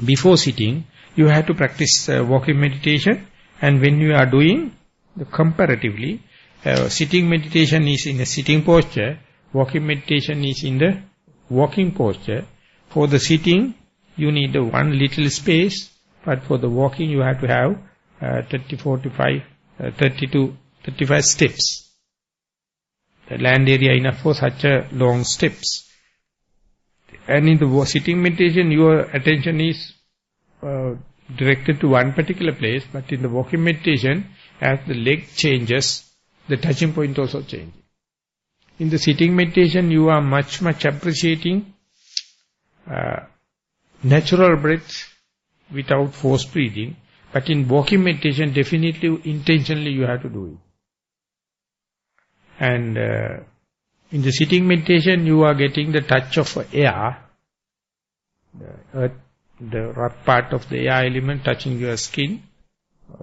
before sitting, you have to practice walking meditation, and when you are doing, comparatively, sitting meditation is in a sitting posture, walking meditation is in the walking posture. For the sitting, you need one little space, but for the walking you have to have 30 to 35 steps. The land area enough for such a long steps. And in the sitting meditation, your attention is directed to one particular place, but in the walking meditation, as the leg changes, the touching point also changes. In the sitting meditation, you are much appreciating natural breath without forced breathing, but in walking meditation, definitely, intentionally you have to do it. And in the sitting meditation, you are getting the touch of air, the earth, the rough part of the air element touching your skin,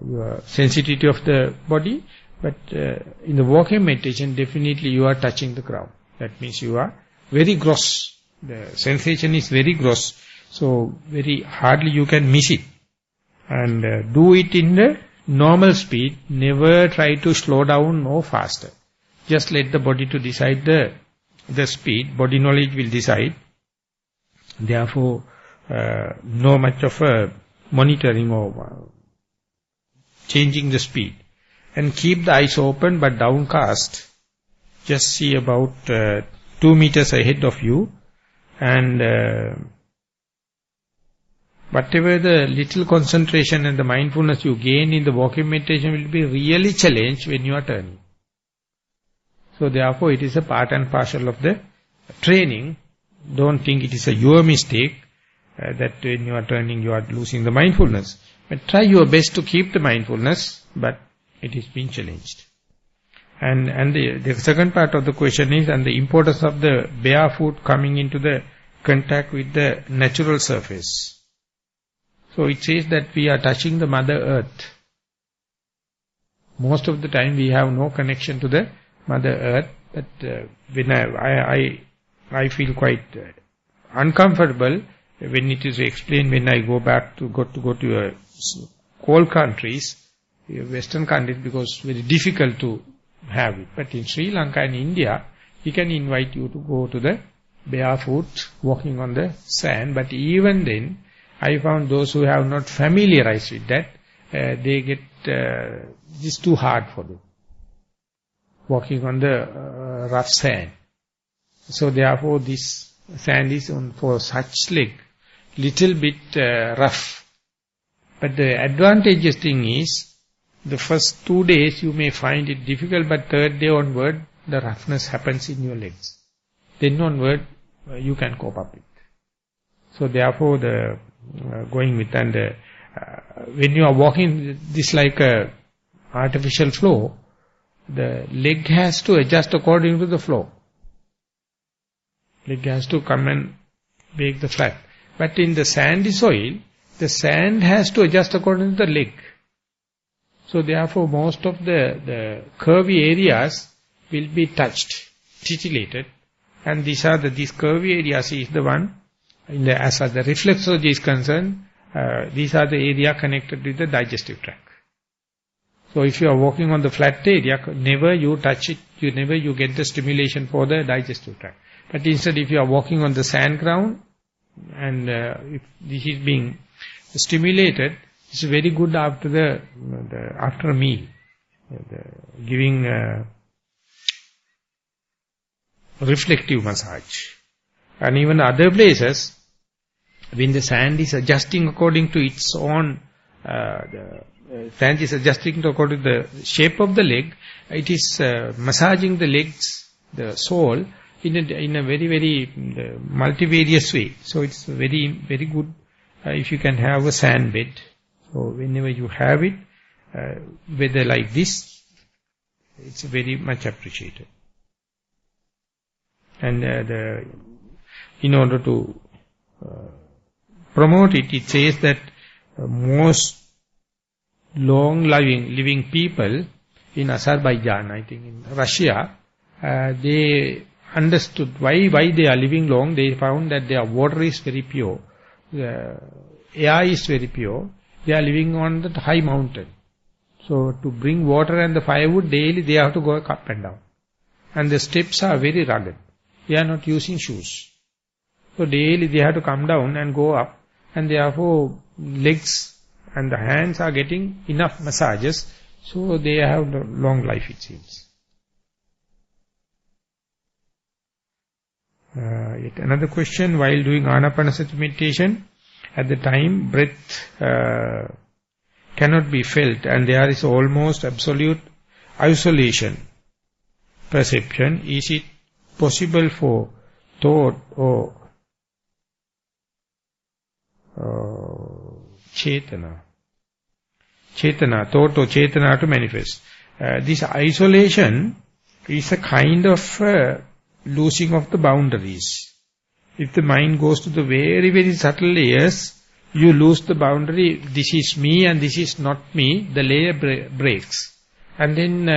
your sensitivity of the body. But in the walking meditation, definitely you are touching the ground. That means you are very gross. The sensation is very gross. So very hardly you can miss it. And do it in the normal speed. Never try to slow down or faster. Just let the body to decide the speed. Body knowledge will decide. Therefore, no much of a monitoring or changing the speed. And keep the eyes open but downcast. Just see about 2 meters ahead of you. And whatever the little concentration and the mindfulness you gain in the walking meditation will be really challenged when you are turning. So therefore it is a part and parcel of the training. Don't think it is your mistake that when you are turning you are losing the mindfulness. But try your best to keep the mindfulness, but it is being challenged. And the second part of the question is, and the importance of the barefoot coming into the contact with the natural surface. So it says that we are touching the Mother Earth. Most of the time we have no connection to the Mother Earth, but when I feel quite uncomfortable when it is explained when I go to cold countries, Western countries, because it's very difficult to have it. But in Sri Lanka and India, we can invite you to go to the barefoot, walking on the sand. But even then, I found those who have not familiarized with that, they get, it's too hard for them. Walking on the rough sand. So therefore this sand is for such leg, little bit rough. But the advantageous thing is, the first 2 days you may find it difficult, but third day onward, the roughness happens in your legs. Then onward, you can cope up with. So therefore, the going with, and when you are walking, this like a artificial flow, the leg has to adjust according to the flow. Leg has to come and make the flat. But in the sandy soil, the sand has to adjust according to the leg. So therefore, most of the curvy areas will be touched, titillated, and these curvy areas is the one, as far as the reflexology is concerned, these are the area connected with the digestive tract. So if you are walking on the flat area, never you touch it, never you get the stimulation for the digestive tract. But instead, if you are walking on the sand ground, and if this is being stimulated, it's very good after after a meal, giving reflective massage. And even other places, when the sand is adjusting according to its own, sand is adjusting according to the shape of the leg, it is massaging the legs, the sole, in a very, very multivarious way. So it's very, very good if you can have a sand bed. So whenever you have it, whether like this, it's very much appreciated. And in order to promote it, it says that most long-living people in Azerbaijan, I think in Russia, they understood why they are living long. They found that their water is very pure, the air is very pure. They are living on the high mountain. So to bring water and the firewood daily, they have to go up and down. And the steps are very rugged. They are not using shoes. So daily they have to come down and go up. And therefore legs and the hands are getting enough massages. So they have long life, it seems. Yet another question, while doing Anapanasati meditation, at the time breath cannot be felt and there is almost absolute isolation perception. Is it possible for thought or chetana, thought or chetana to manifest? This isolation is a kind of losing of the boundaries. If the mind goes to the very, very subtle layers, you lose the boundary, this is me and this is not me, the layer breaks. And then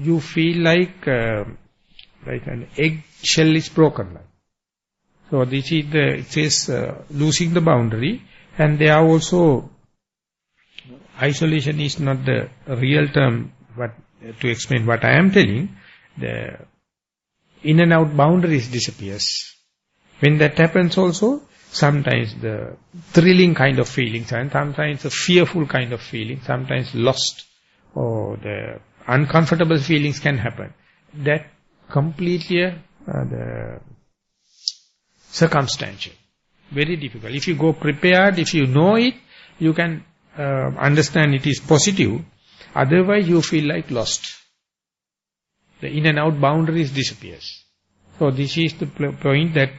you feel like an egg shell is broken. So this is it says losing the boundary, and there are also, isolation is not the real term, but to explain what I am telling, the in and out boundaries disappears. When that happens also, sometimes the thrilling kind of feelings, and sometimes the fearful kind of feeling, sometimes lost, or the uncomfortable feelings can happen. That completely the circumstantial. Very difficult. If you go prepared, if you know it, you can understand it is positive. Otherwise you feel like lost. The in and out boundaries disappears. So this is the point that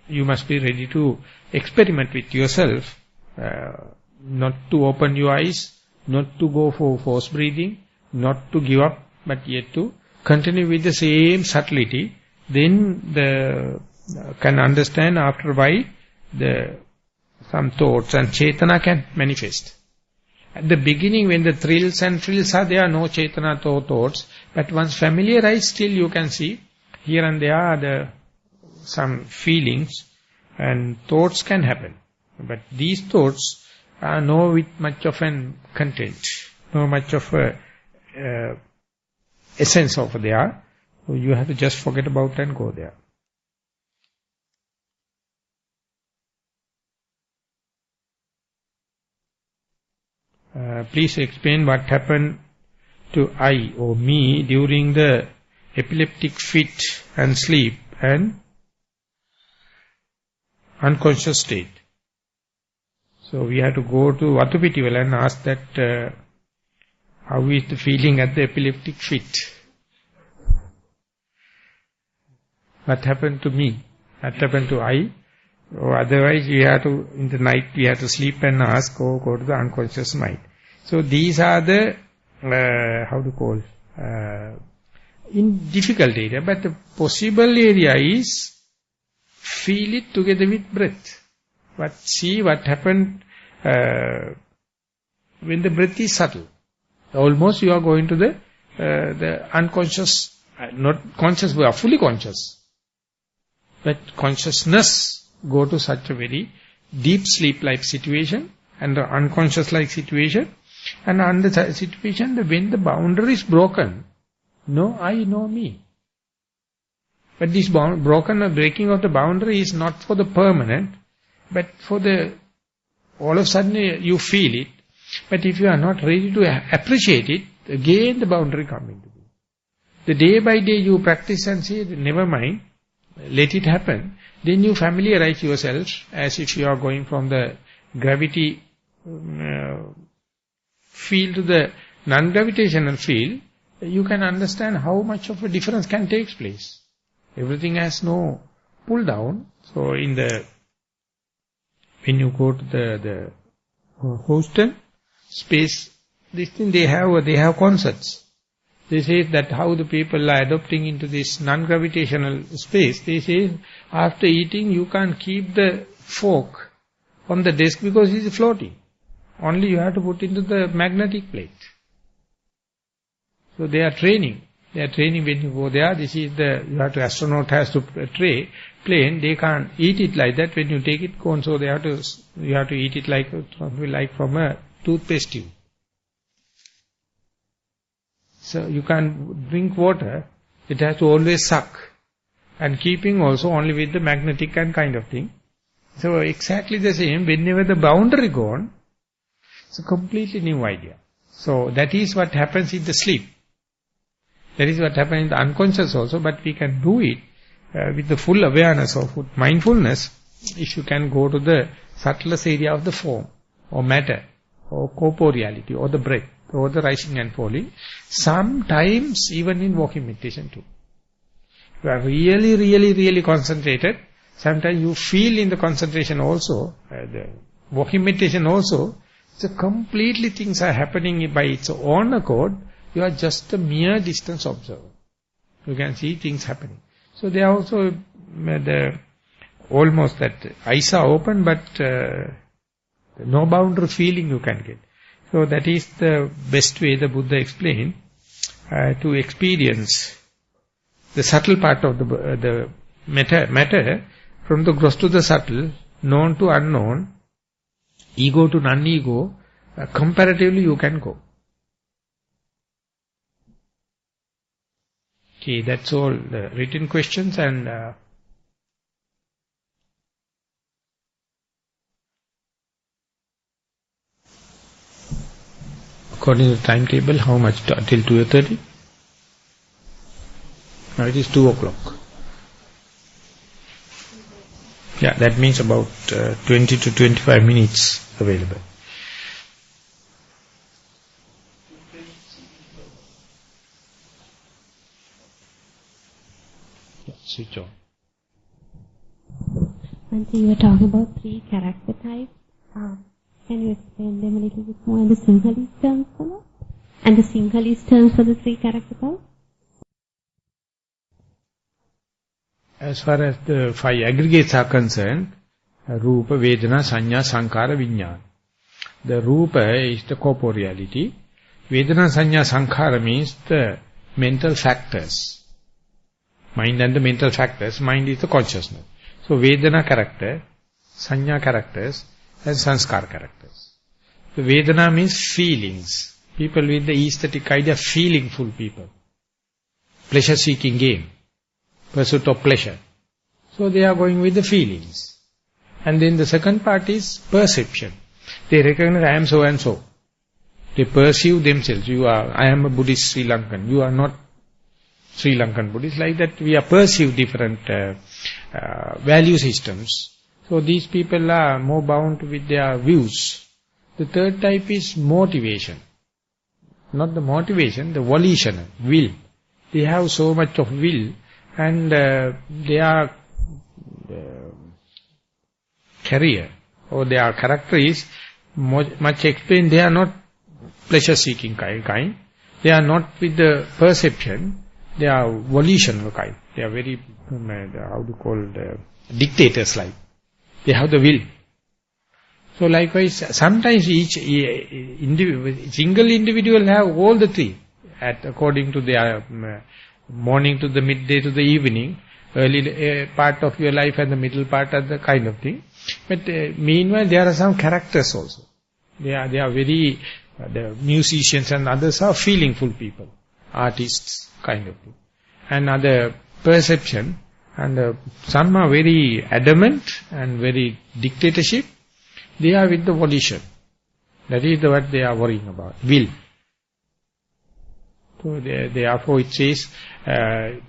you must be ready to experiment with yourself, not to open your eyes, not to go for force breathing, not to give up, but yet to continue with the same subtlety. Then can understand after a while some thoughts and chetana can manifest. At the beginning, when the thrills and frills are there, no chetana thoughts, but once familiarized, still you can see here and there are some feelings and thoughts can happen. But these thoughts are no with much of an content, no much of a essence over there. So you have to just forget about and go there. Please explain what happened to I or me during the epileptic fit and sleep and unconscious state. So we have to go to Vatupitivala and ask that how is the feeling at the epileptic fit? What happened to me? What happened to I? Or otherwise we have to, in the night we have to sleep and ask, or go to the unconscious mind. So these are the, in difficult area, but the possible area is feel it together with breath. But see what happened when the breath is subtle. Almost you are going to the unconscious, not conscious, we are fully conscious. But consciousness go to such a very deep sleep-like situation and the unconscious-like situation. And under the situation, when the boundary is broken, no I, no me. But this broken or breaking of the boundary is not for the permanent, but for the, all of a sudden you feel it. But if you are not ready to appreciate it, again the boundary comes into being. The day by day you practice and say, never mind, let it happen. Then you familiarize yourself as if you are going from the gravity field to the non-gravitational field. You can understand how much of a difference can take place. Everything has no pull down. So in the, when you go to the Houston space, this thing they have concerts. They say that how the people are adopting into this non-gravitational space. They say after eating you can't keep the fork on the desk because it is floating. Only you have to put into the magnetic plate. So they are training. They are training when you go there. This is you have to, astronaut has to plane. They can't eat it like that. When you take it gone, so you have to eat it like from a toothpaste tube. So you can't drink water. It has to always suck. And keeping also only with the magnetic and kind of thing. So exactly the same, whenever the boundary gone, it's a completely new idea. So that is what happens in the sleep. That is what happens in the unconscious also, but we can do it with the full awareness of mindfulness if you can go to the subtlest area of the form, or matter, or corporeality, or the breath, or the rising and falling. Sometimes even in walking meditation too. You are really, really, really concentrated. Sometimes you feel in the concentration also, the walking meditation also, so completely things are happening by its own accord. You are just a mere distance observer. You can see things happening. So they are also almost that eyes are open, but no boundary feeling you can get. So that is the best way the Buddha explained to experience the subtle part of the matter, from the gross to the subtle, known to unknown, ego to non-ego, comparatively you can go. Okay, that's all the written questions, and according to the timetable, how much till 2:30? Now it is 2 o'clock. Yeah, that means about 20 to 25 minutes available. Yeah, switch on. Auntie, you were talking about 3 character types. Can you explain them a little bit more in the Sinhalese terms for that? And the Sinhalese terms for the 3 character types? As far as the 5 aggregates are concerned, Rupa, Vedana, Sanya, Sankara, Vijnana. The Rupa is the corporeality. Vedana, Sanya, Sankara means the mental factors. Mind and the mental factors. Mind is the consciousness. So Vedana character, Sanya characters, and Sanskar characters. The Vedana means feelings. People with the aesthetic idea, feelingful people. Pleasure-seeking game. Pursuit of pleasure. So they are going with the feelings. And then the second part is perception. They recognize I am so and so. They perceive themselves. I am a Buddhist Sri Lankan. You are not Sri Lankan Buddhist. Like that we are perceive different value systems. So these people are more bound with their views. The third type is motivation. Not the motivation, the volition, will. They have so much of will, and their career or their character is much explained. They are not pleasure-seeking kind. They are not with the perception. They are volitional kind. They are very, dictators like. They have the will. So likewise, sometimes each single individual have all the three, according to their morning to the midday to the evening, early part of your life and the middle part of the kind of thing. But meanwhile, there are some characters also. They are very, the musicians and others are feelingful people, artists kind of thing. And other perception, and some are very adamant and very dictatorship. They are with the volition. That is what they are worrying about, will. So therefore it says, the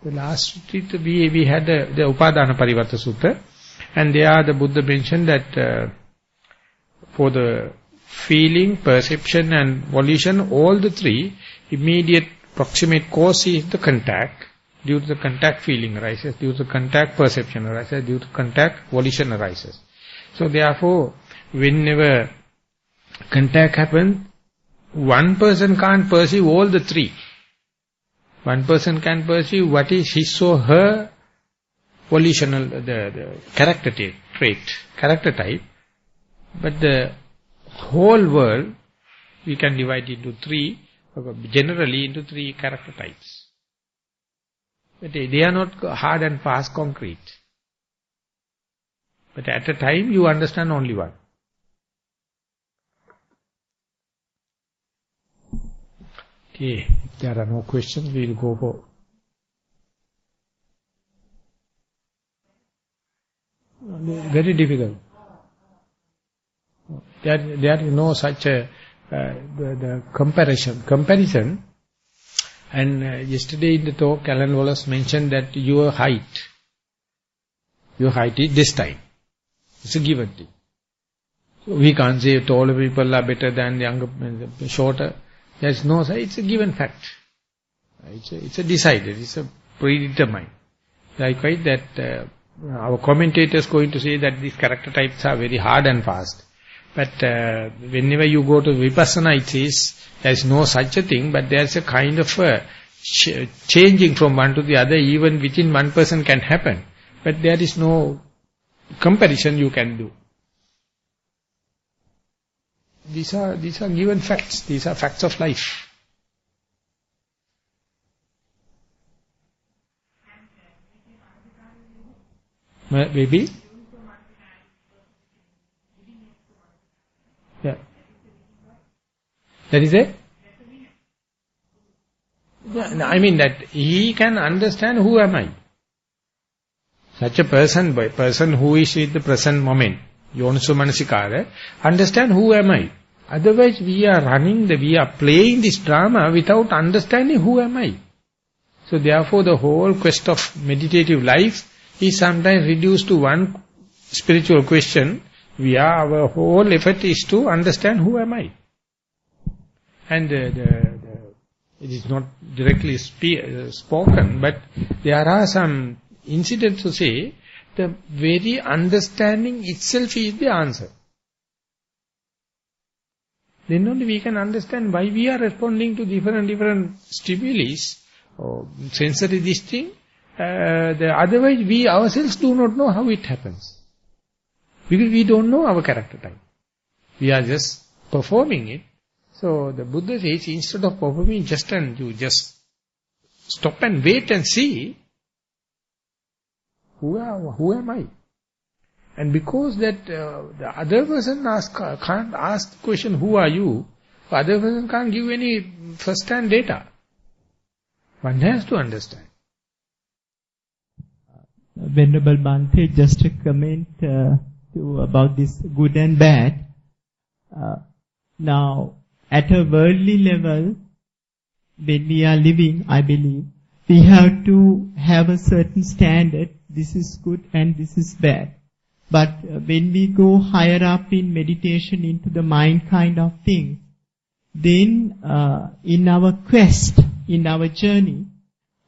last retreat we had the Upadana Parivarta Sutta, and there the Buddha mentioned that for the feeling, perception and volition, all the three, immediate proximate cause is the contact. Due to the contact, feeling arises. Due to the contact, perception arises. Due to contact, volition arises. So therefore, whenever contact happens, one person can't perceive all the three. One person can perceive what is his or her volitional, the character type. But the whole world, we can divide into three, generally into three character types. But they are not hard and fast concrete. But at a time you understand only one. Okay, if there are no questions, we will go for... Very difficult. There is no such a the comparison. And yesterday in the talk, Alan Wallace mentioned that your height is this time. It's a given thing. So we can't say taller people are better than younger, shorter. There's no say, it's a given fact. It's a decided, it's a predetermined. Likewise that our commentators going to say that these character types are very hard and fast. But whenever you go to Vipassana, it says there is no such a thing, but there is a kind of changing from one to the other, even within one person can happen. But there is no comparison you can do. These are given facts. These are facts of life. Maybe? Yeah. That is it? Yeah, I mean that he can understand who am I. Such a person who is in the present moment, Yoniso Manasikara, understand who am I. Otherwise we are playing this drama without understanding who am I. So therefore the whole quest of meditative life is sometimes reduced to one spiritual question. Our whole effort is to understand who am I. And it is not directly spoken, but there are some incidents to say the very understanding itself is the answer. Then only we can understand why we are responding to different stimuli or sensory this thing. Otherwise we ourselves do not know how it happens. Because we don't know our character type. We are just performing it. So the Buddha says, instead of performing you just stop and wait and see, who am I? And because that the other person can't ask the question, who are you? The other person can't give any first-hand data. One has to understand. Venerable Bhante, just a comment about this good and bad. Now, at a worldly level, when we are living, I believe, we have to have a certain standard. This is good and this is bad. But when we go higher up in meditation into the mind kind of thing, then in our quest, in our journey,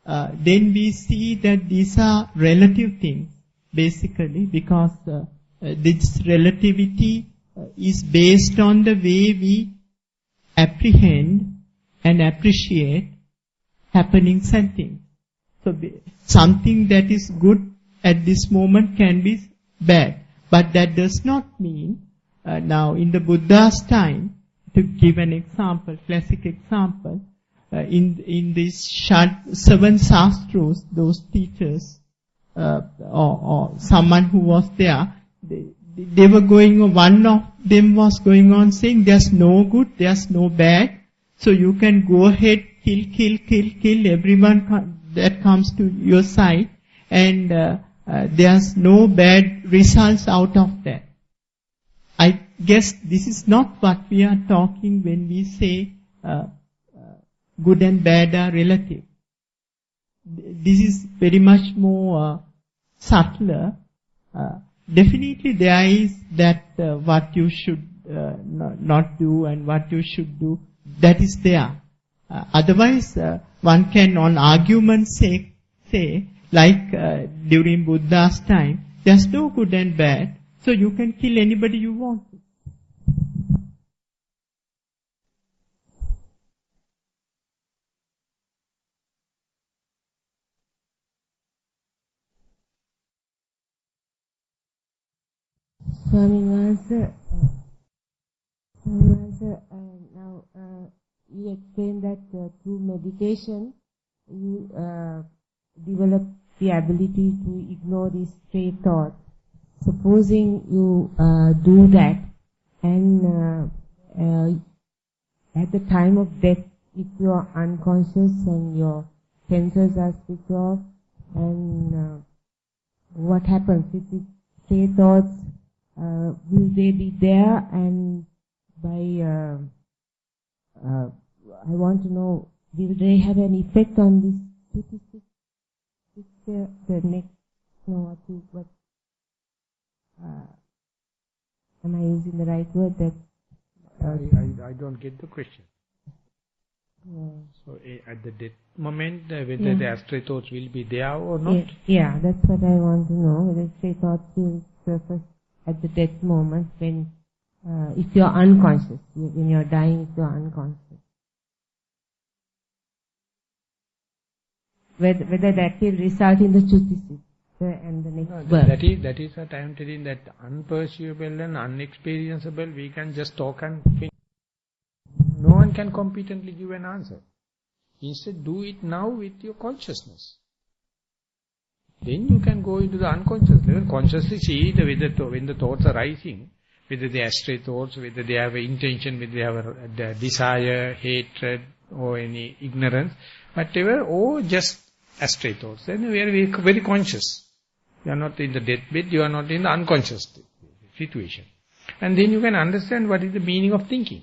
then we see that these are relative things, basically, because this relativity is based on the way we apprehend and appreciate happenings and things. So something that is good at this moment can be bad. But that does not mean, now in the Buddha's time, to give an example, classic example, in these 7 Shastras, those teachers, or someone who was there, they were going on, one of them was going on saying, there's no good, there's no bad, so you can go ahead, kill everyone that comes to your side, and there's no bad results out of that. I guess this is not what we are talking when we say good and bad are relative. This is very much more subtler. Definitely there is that what you should not do and what you should do, that is there. Otherwise, one can on argument's sake say, like during Buddha's time, there's no good and bad, so you can kill anybody you want. Swami now you explained that through meditation you develop the ability to ignore these stray thoughts. Supposing you do that, and at the time of death, if you are unconscious and your senses are switched off, and what happens if these stray thoughts? Will they be there? And by I want to know, will they have an effect on this 56? The next, no, what? Am I using the right word? That I don't get the question. Yeah. So at the death moment, whether the astray thoughts will be there or not? Yeah, that's what I want to know. Whether stray thoughts will surface at the death moment when, if you are unconscious, when you are dying, if you are unconscious. Whether that will result in the chutisita and the next birth. That is what I am telling, that unperceivable and unexperienciable, we can just talk and think. No one can competently give an answer. Instead, do it now with your consciousness. Then you can go into the unconscious level, consciously see when the thoughts are rising, whether they are stray thoughts, whether they have an intention, whether they have a desire, hatred, or any ignorance, whatever, or just astray thoughts. Then we are very conscious. You are not in the deathbed, you are not in the unconscious situation. And then you can understand what is the meaning of thinking.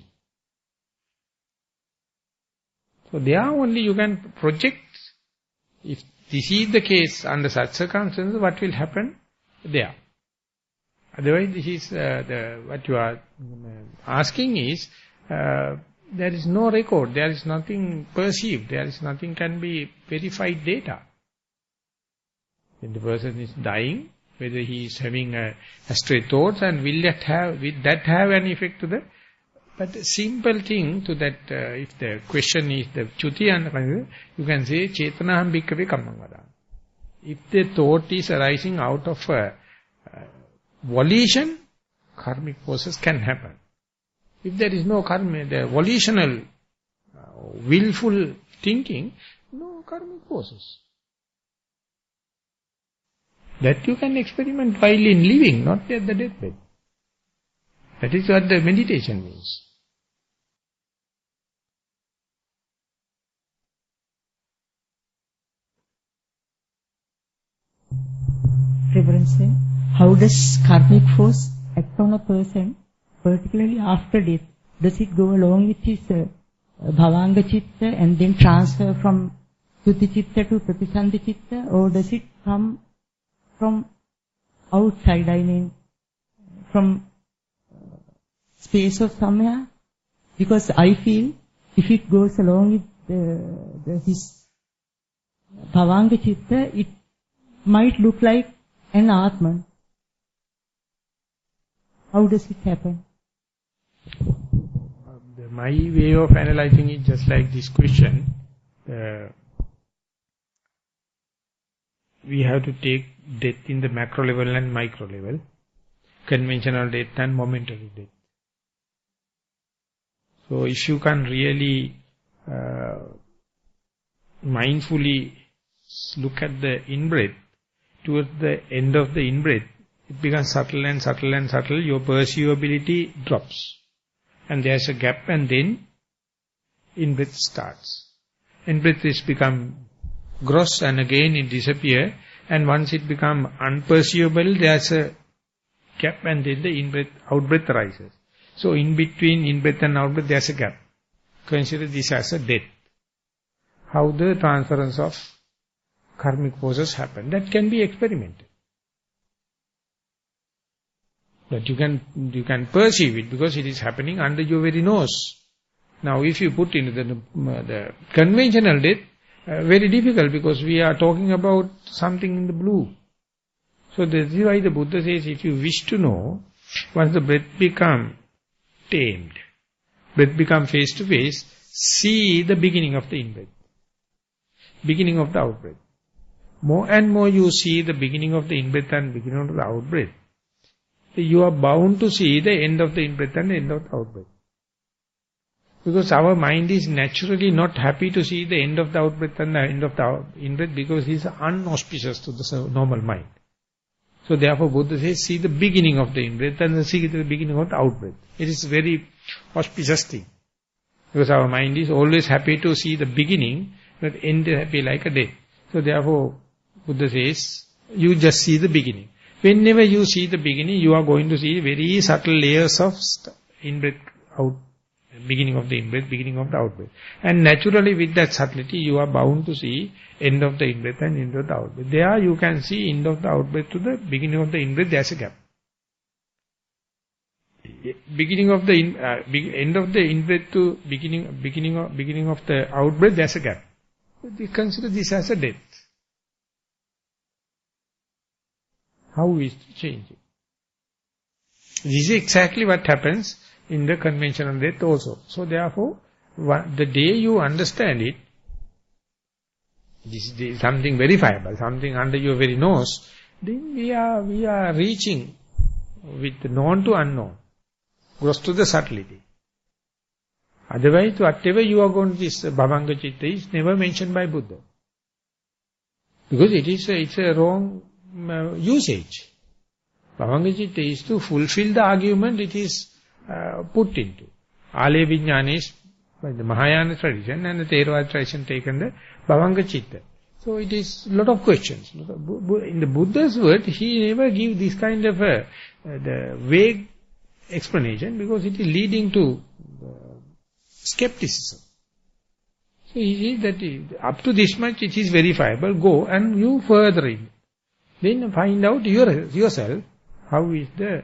So there only you can project, if this is the case under such circumstances, what will happen there. Otherwise, this is what you are asking is, there is no record, there is nothing perceived, there is nothing can be verified data. When the person is dying, whether he is having astray thoughts, and will that have an effect to the... But a simple thing to that, if the question is the chuti, and you can say, Chetanaham bhikkhave kammam vadami. If the thought is arising out of volition, karmic process can happen. If there is no karma, the volitional, willful thinking, no karmic process. That you can experiment while in living, not at the deathbed. That is what the meditation means. Reverend Singh, how does karmic force act on a person, particularly after death? Does it go along with his bhavanga chitta and then transfer from Chuti Chitta to Pratisandhi Chitta, or does it come from outside, I mean, from space of somewhere? Because I feel if it goes along with his Bhavanga Chitta, it might look like an Atman. How does it happen? My way of analyzing it, just like this question, we have to take death in the macro level and micro level, conventional death and momentary death. So if you can really mindfully look at the in-breath, towards the end of the in-breath, it becomes subtle and subtle and subtle, your perceivability drops. And there's a gap, and then in-breath starts. In-breath is become gross, and again it disappears, and once it becomes unperceivable, there's a gap, and then the in-breath, out-breath arises. So in between in-breath and out-breath, there's a gap. Consider this as a death. How the transference of karmic forces happen, that can be experimented. But you can perceive it because it is happening under your very nose. Now if you put into the conventional death, very difficult, because we are talking about something in the blue. So this is why the Buddha says, if you wish to know, once the breath become tamed, breath become face to face, see the beginning of the in-breath, beginning of the out-breath. More and more you see the beginning of the in-breath and beginning of the out-breath, you are bound to see the end of the in-breath and the end of the out-breath. Because our mind is naturally not happy to see the end of the out-breath and the end of the in-breath, because it is unauspicious to the normal mind. So therefore Buddha says, see the beginning of the in-breath and see the beginning of the out-breath. It is very auspicious thing. Because our mind is always happy to see the beginning, but end happy like a death. So therefore Buddha says, you just see the beginning. Whenever you see the beginning, you are going to see very subtle layers of in-breath, out, beginning of the in-breath, beginning of the out-breath. And naturally with that subtlety, you are bound to see end of the in-breath and end of the out-breath. There you can see end of the out-breath to the beginning of the in-breath, there is a gap. Beginning of the end of the in-breath to beginning of the out-breath, there is a gap. We consider this as a death. How is to change it? This is exactly what happens in the conventional death also. So therefore, the day you understand it, this is something verifiable, something under your very nose, then we are reaching with the known to unknown, close to the subtlety. Otherwise, whatever you are going to, this Bhavanga Chitta is never mentioned by Buddha. Because it's a wrong usage. Bhavanga Chitta is to fulfill the argument it is put into. Ale Vijnana is by the Mahayana tradition, and the Thero tradition taken the Bhavanga Chitta. So it is a lot of questions. In the Buddha's word, he never gives this kind of the vague explanation, because it is leading to skepticism. So he says that up to this much it is verifiable, go and you further in. Then find out yourself how is the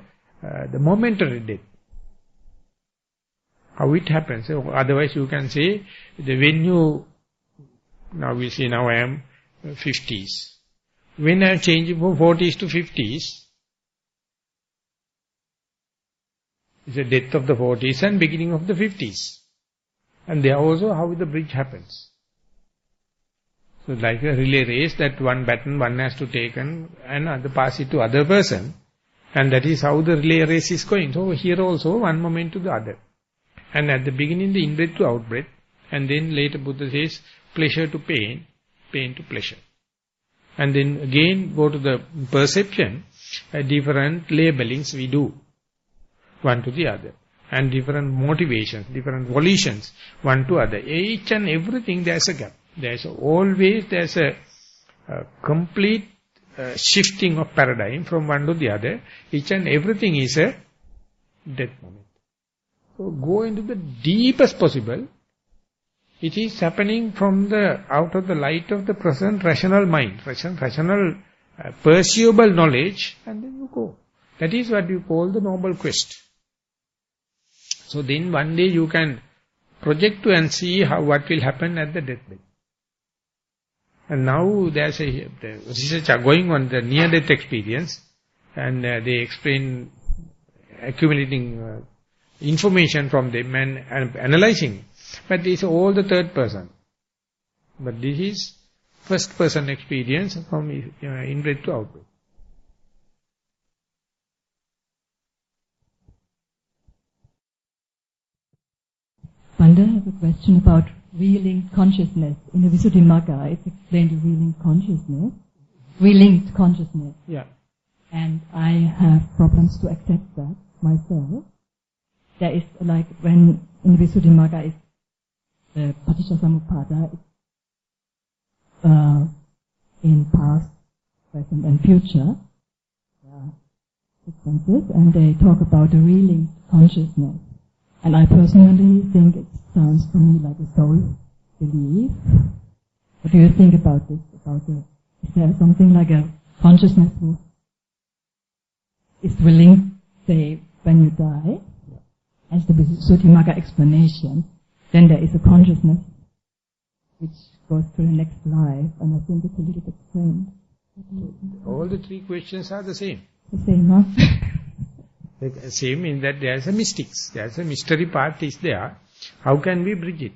momentary death. How it happens. So otherwise you can say, when you, now we say now I am 50s. When I am changing from 40s to 50s, it's the death of the 40s and beginning of the 50s. And there also how the bridge happens. So like a relay race, that one baton one has to take and pass it to other person. And that is how the relay race is going. So here also one moment to the other. And at the beginning the in-breath to out-breath. And then later Buddha says pleasure to pain, pain to pleasure. And then again go to the perception, different labelings we do, one to the other. And different motivations, different volitions, one to other. Each and everything there is a gap. There is a complete shifting of paradigm from one to the other. Each and everything is a death moment. So go into the deepest possible It is happening from out of the light of the present rational mind, rational perceivable knowledge, and then you go. That is what you call the noble quest. So then one day you can project to and see what will happen at the deathbed. And now there's the research are going on the near-death experience, and they explain accumulating information from them and analyzing. But this is all the third person. But this is first person experience from in-breath to out-breath. Panda, I have a question about reeling consciousness. In the Visuddhimagga, it's explained reeling consciousness, relinked consciousness. Yeah. And I have problems to accept that myself. There is like when in the Visuddhimagga is the Paticcasamuppada in past, present and future sequences, and they talk about the reeling consciousness. And I personally think it sounds to me like a soul belief. What do you think about this? Is there something like a consciousness who is willing, say, when you die, as the Visuddhimagga explanation, then there is a consciousness which goes to the next life, and I think it's a little bit strange. All the three questions are the same. The same, huh? The same in that there is a mystics. There is a mystery part is there. How can we bridge it?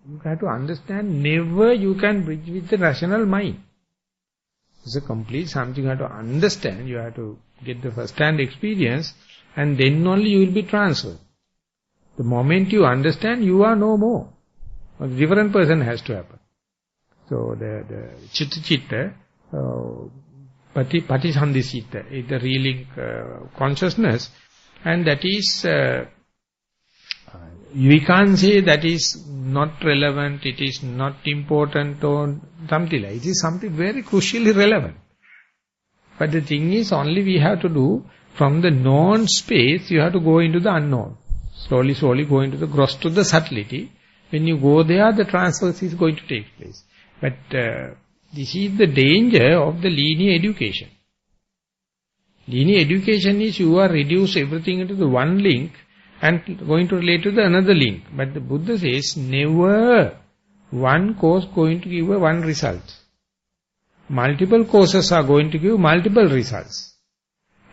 You have to understand, never you can bridge with the rational mind. It's a complete something you have to understand. You have to get the first-hand experience, and then only you will be transferred. The moment you understand, you are no more. A different person has to happen. So the chitta, patisandhisitta is the reeling consciousness, and that is, we can't say that is not relevant, it is not important or something like. It is something very crucially relevant. But the thing is, only we have to do, from the known space, you have to go into the unknown. Slowly go into the gross to the subtlety. When you go there, the transfer is going to take place. But this is the danger of the linear education. Linear education is you are reduce everything into the one link and going to relate to the another link. But the Buddha says, never one cause going to give one result. Multiple causes are going to give multiple results.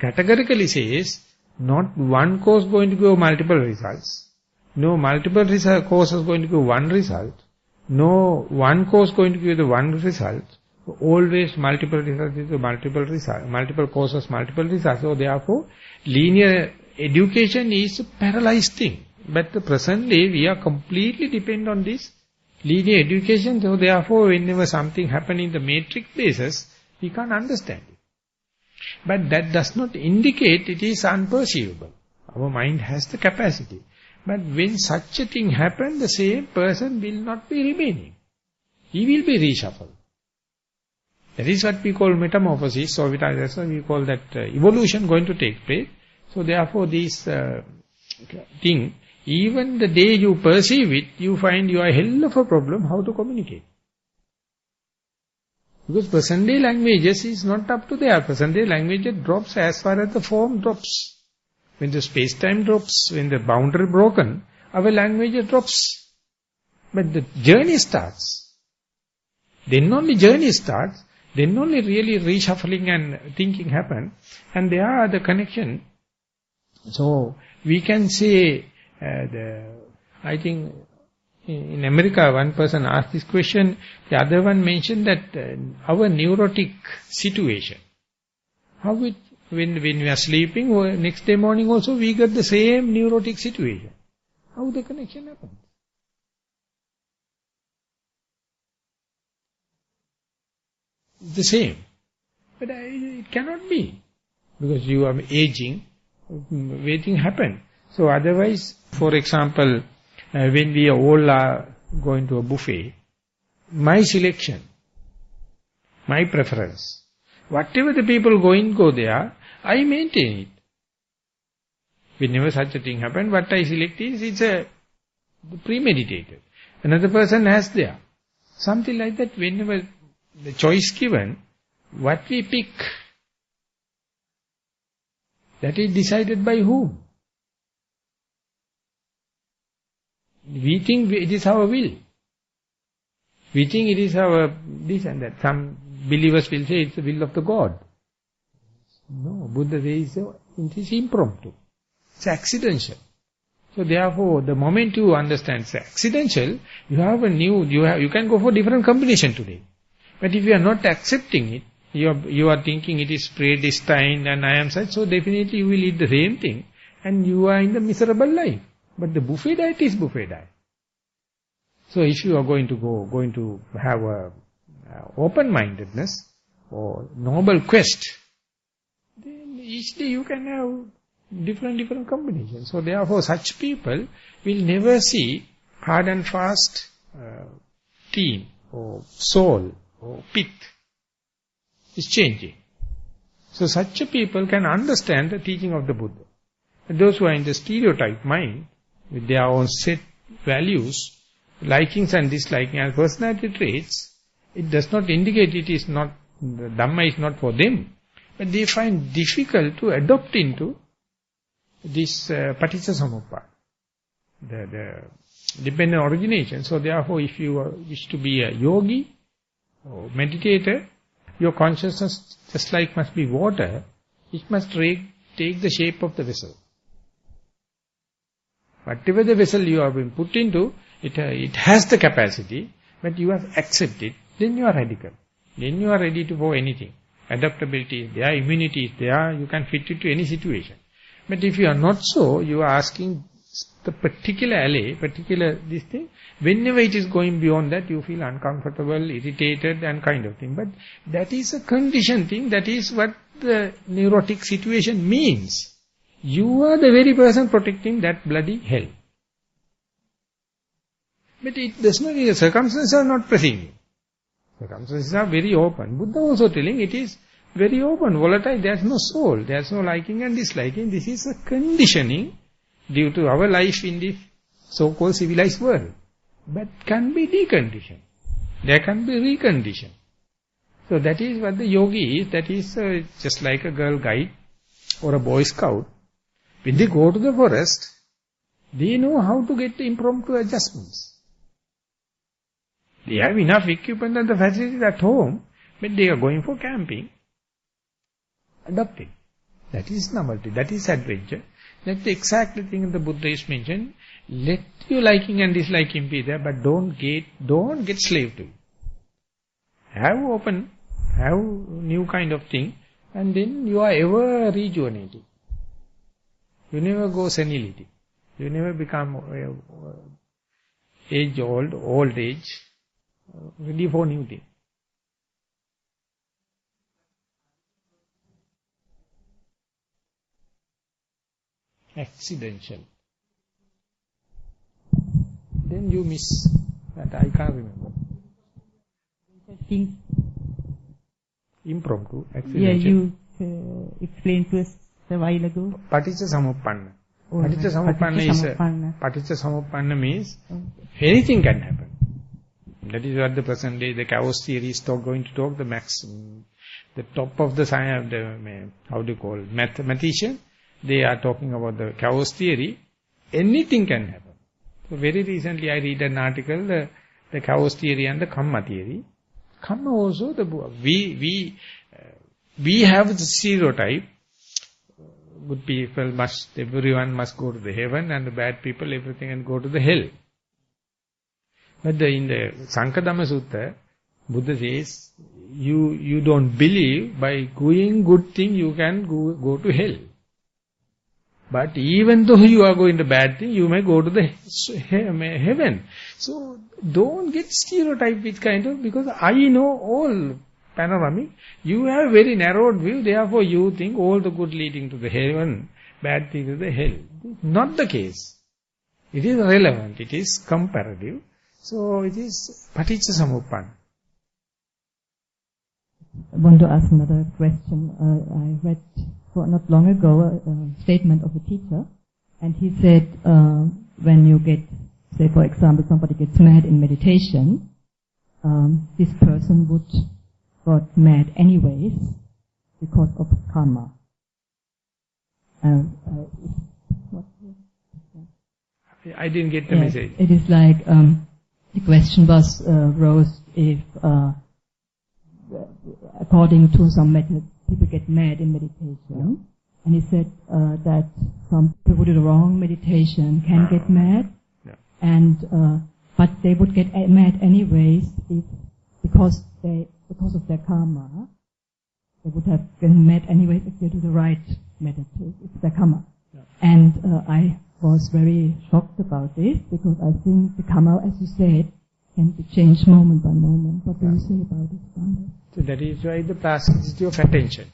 Categorically says, not one cause going to give multiple results. No multiple causes going to give one result. No one cause going to give the one result. Always multiple results is multiple result. Multiple causes, multiple results. So therefore, linear education is a paralyzed thing. But presently, we are completely dependent on this linear education. So therefore, whenever something happens in the matrix basis, we can't understand it. But that does not indicate it is unperceivable. Our mind has the capacity. But when such a thing happens, the same person will not be remaining. He will be reshuffled. That is what we call metamorphosis, or we call that evolution going to take place. So therefore this thing, even the day you perceive it, you find you are a hell of a problem how to communicate. Because present day languages is not up to there. Present day language drops as far as the form drops. When the space-time drops, when the boundary broken, our language drops. But the journey starts. Then only journey starts. Then only really reshuffling and thinking happen. And there are the connection. So we can say, I think in America one person asked this question, the other one mentioned that our neurotic situation, how it, when we are sleeping, or next day morning also we get the same neurotic situation. How the connection happens? The same. But it cannot be. Because you are aging, waiting happen. So otherwise, for example, when we all are going to a buffet, my selection, my preference, whatever the people go there, I maintain it. Whenever such a thing happens, what I select is, it's a premeditated. Another person has there. Something like that, whenever the choice given, what we pick, that is decided by whom? We think it is our will. We think it is our this and that. Some believers will say it's the will of the God. No, Buddha says it is impromptu. It's accidental. So therefore, the moment you understand it's accidental, you have a new, you can go for different combination today. But if you are not accepting it, you are thinking it is predestined and I am such, so definitely you will eat the same thing and you are in the miserable life. But the buffet diet is buffet diet. So if you are going to have a open-mindedness or noble quest, then each day you can have different combinations. So therefore such people will never see hard and fast team or soul or pith is changing. So such a people can understand the teaching of the Buddha. And those who are in the stereotype mind, with their own set values, likings and disliking and personality traits, it does not indicate it is not, the Dhamma is not for them. But they find difficult to adopt into this Paticcasamuppada, the dependent origination. So therefore, if you wish to be a yogi or meditator, your consciousness, just like must be water, it must take the shape of the vessel. Whatever the vessel you have been put into, it has the capacity, but you have accepted, then you are radical. Then you are ready to for anything. Adaptability is there, immunity is there, you can fit it to any situation. But if you are not so, you are asking the particular alley, particular this thing, whenever it is going beyond that, you feel uncomfortable, irritated and kind of thing. But that is a conditioned thing, that is what the neurotic situation means. You are the very person protecting that bloody hell. But it does not, the circumstances are not pressing you. Circumstances are very open. Buddha also telling it is very open, volatile, there is no soul, there is no liking and disliking. This is a conditioning due to our life in this so-called civilized world. But can be deconditioned. There can be reconditioned. So that is what the yogi is. That is just like a girl guide or a boy scout. When they go to the forest, they know how to get the impromptu adjustments. They have enough equipment and the facilities at home, but they are going for camping. Adopting. That is novelty, that is adventure. That's the exact thing the Buddha is mentioned. Let your liking and disliking be there, but don't get slave to it. Have open, have new kind of thing, and then you are ever rejuvenating. You never go senility. You never become old age, ready for new thing. Accidental. Then you miss that, I can't remember. Impromptu, accidental. Yeah, you explained to us a while ago. Paticcasamuppanna. Oh, Paticcasamuppanna means anything can happen. That is what the present day, the chaos theory is going to talk, the top of the science, mathematician, they are talking about the chaos theory. Anything can happen. So very recently I read an article, the chaos theory and the karma theory. Karma also, we have the stereotype, good people everyone must go to the heaven, and the bad people, everything and go to the hell. But in the Sankadhamma Sutta, Buddha says, you don't believe by doing good thing you can go to hell. But even though you are going to bad thing, you may go to the heaven. So don't get stereotyped with kind of, because I know all panoramic. You have very narrowed view, therefore you think all the good leading to the heaven, bad thing to the hell. Not the case. It is relevant, it is comparative. So it is Paticcasamuppanna. I want to ask another question. I read not long ago a statement of a teacher, and he said when you get say for example somebody gets mad in meditation, this person would got mad anyways because of karma. I didn't get the message. It is like the question was rose if according to some method people get mad in meditation, and he said that some people who do the wrong meditation can get mad, and but they would get mad anyways because of their karma. They would have gotten mad anyways if they do the right method. It's their karma. And I was very shocked about this because I think the karma, as you said, can be changed moment by moment. What do you say about this, Banda? So that is why the plasticity of attention.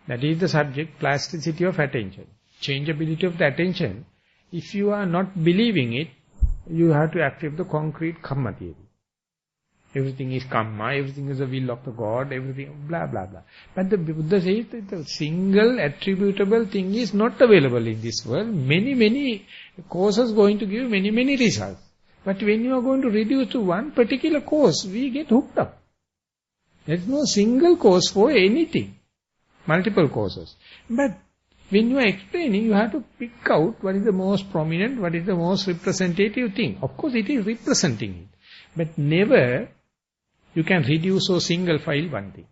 That is the subject, plasticity of attention. Changeability of the attention. If you are not believing it, you have to accept the concrete karma theory. Everything is karma, everything is the will of the God, everything, blah, blah, blah. But the Buddha says that the single attributable thing is not available in this world. Many causes going to give many results. But when you are going to reduce to one particular cause, we get hooked up. There is no single cause for anything. Multiple causes. But when you are explaining, you have to pick out what is the most prominent, what is the most representative thing. Of course, it is representing it. But never you can reduce or single file one thing.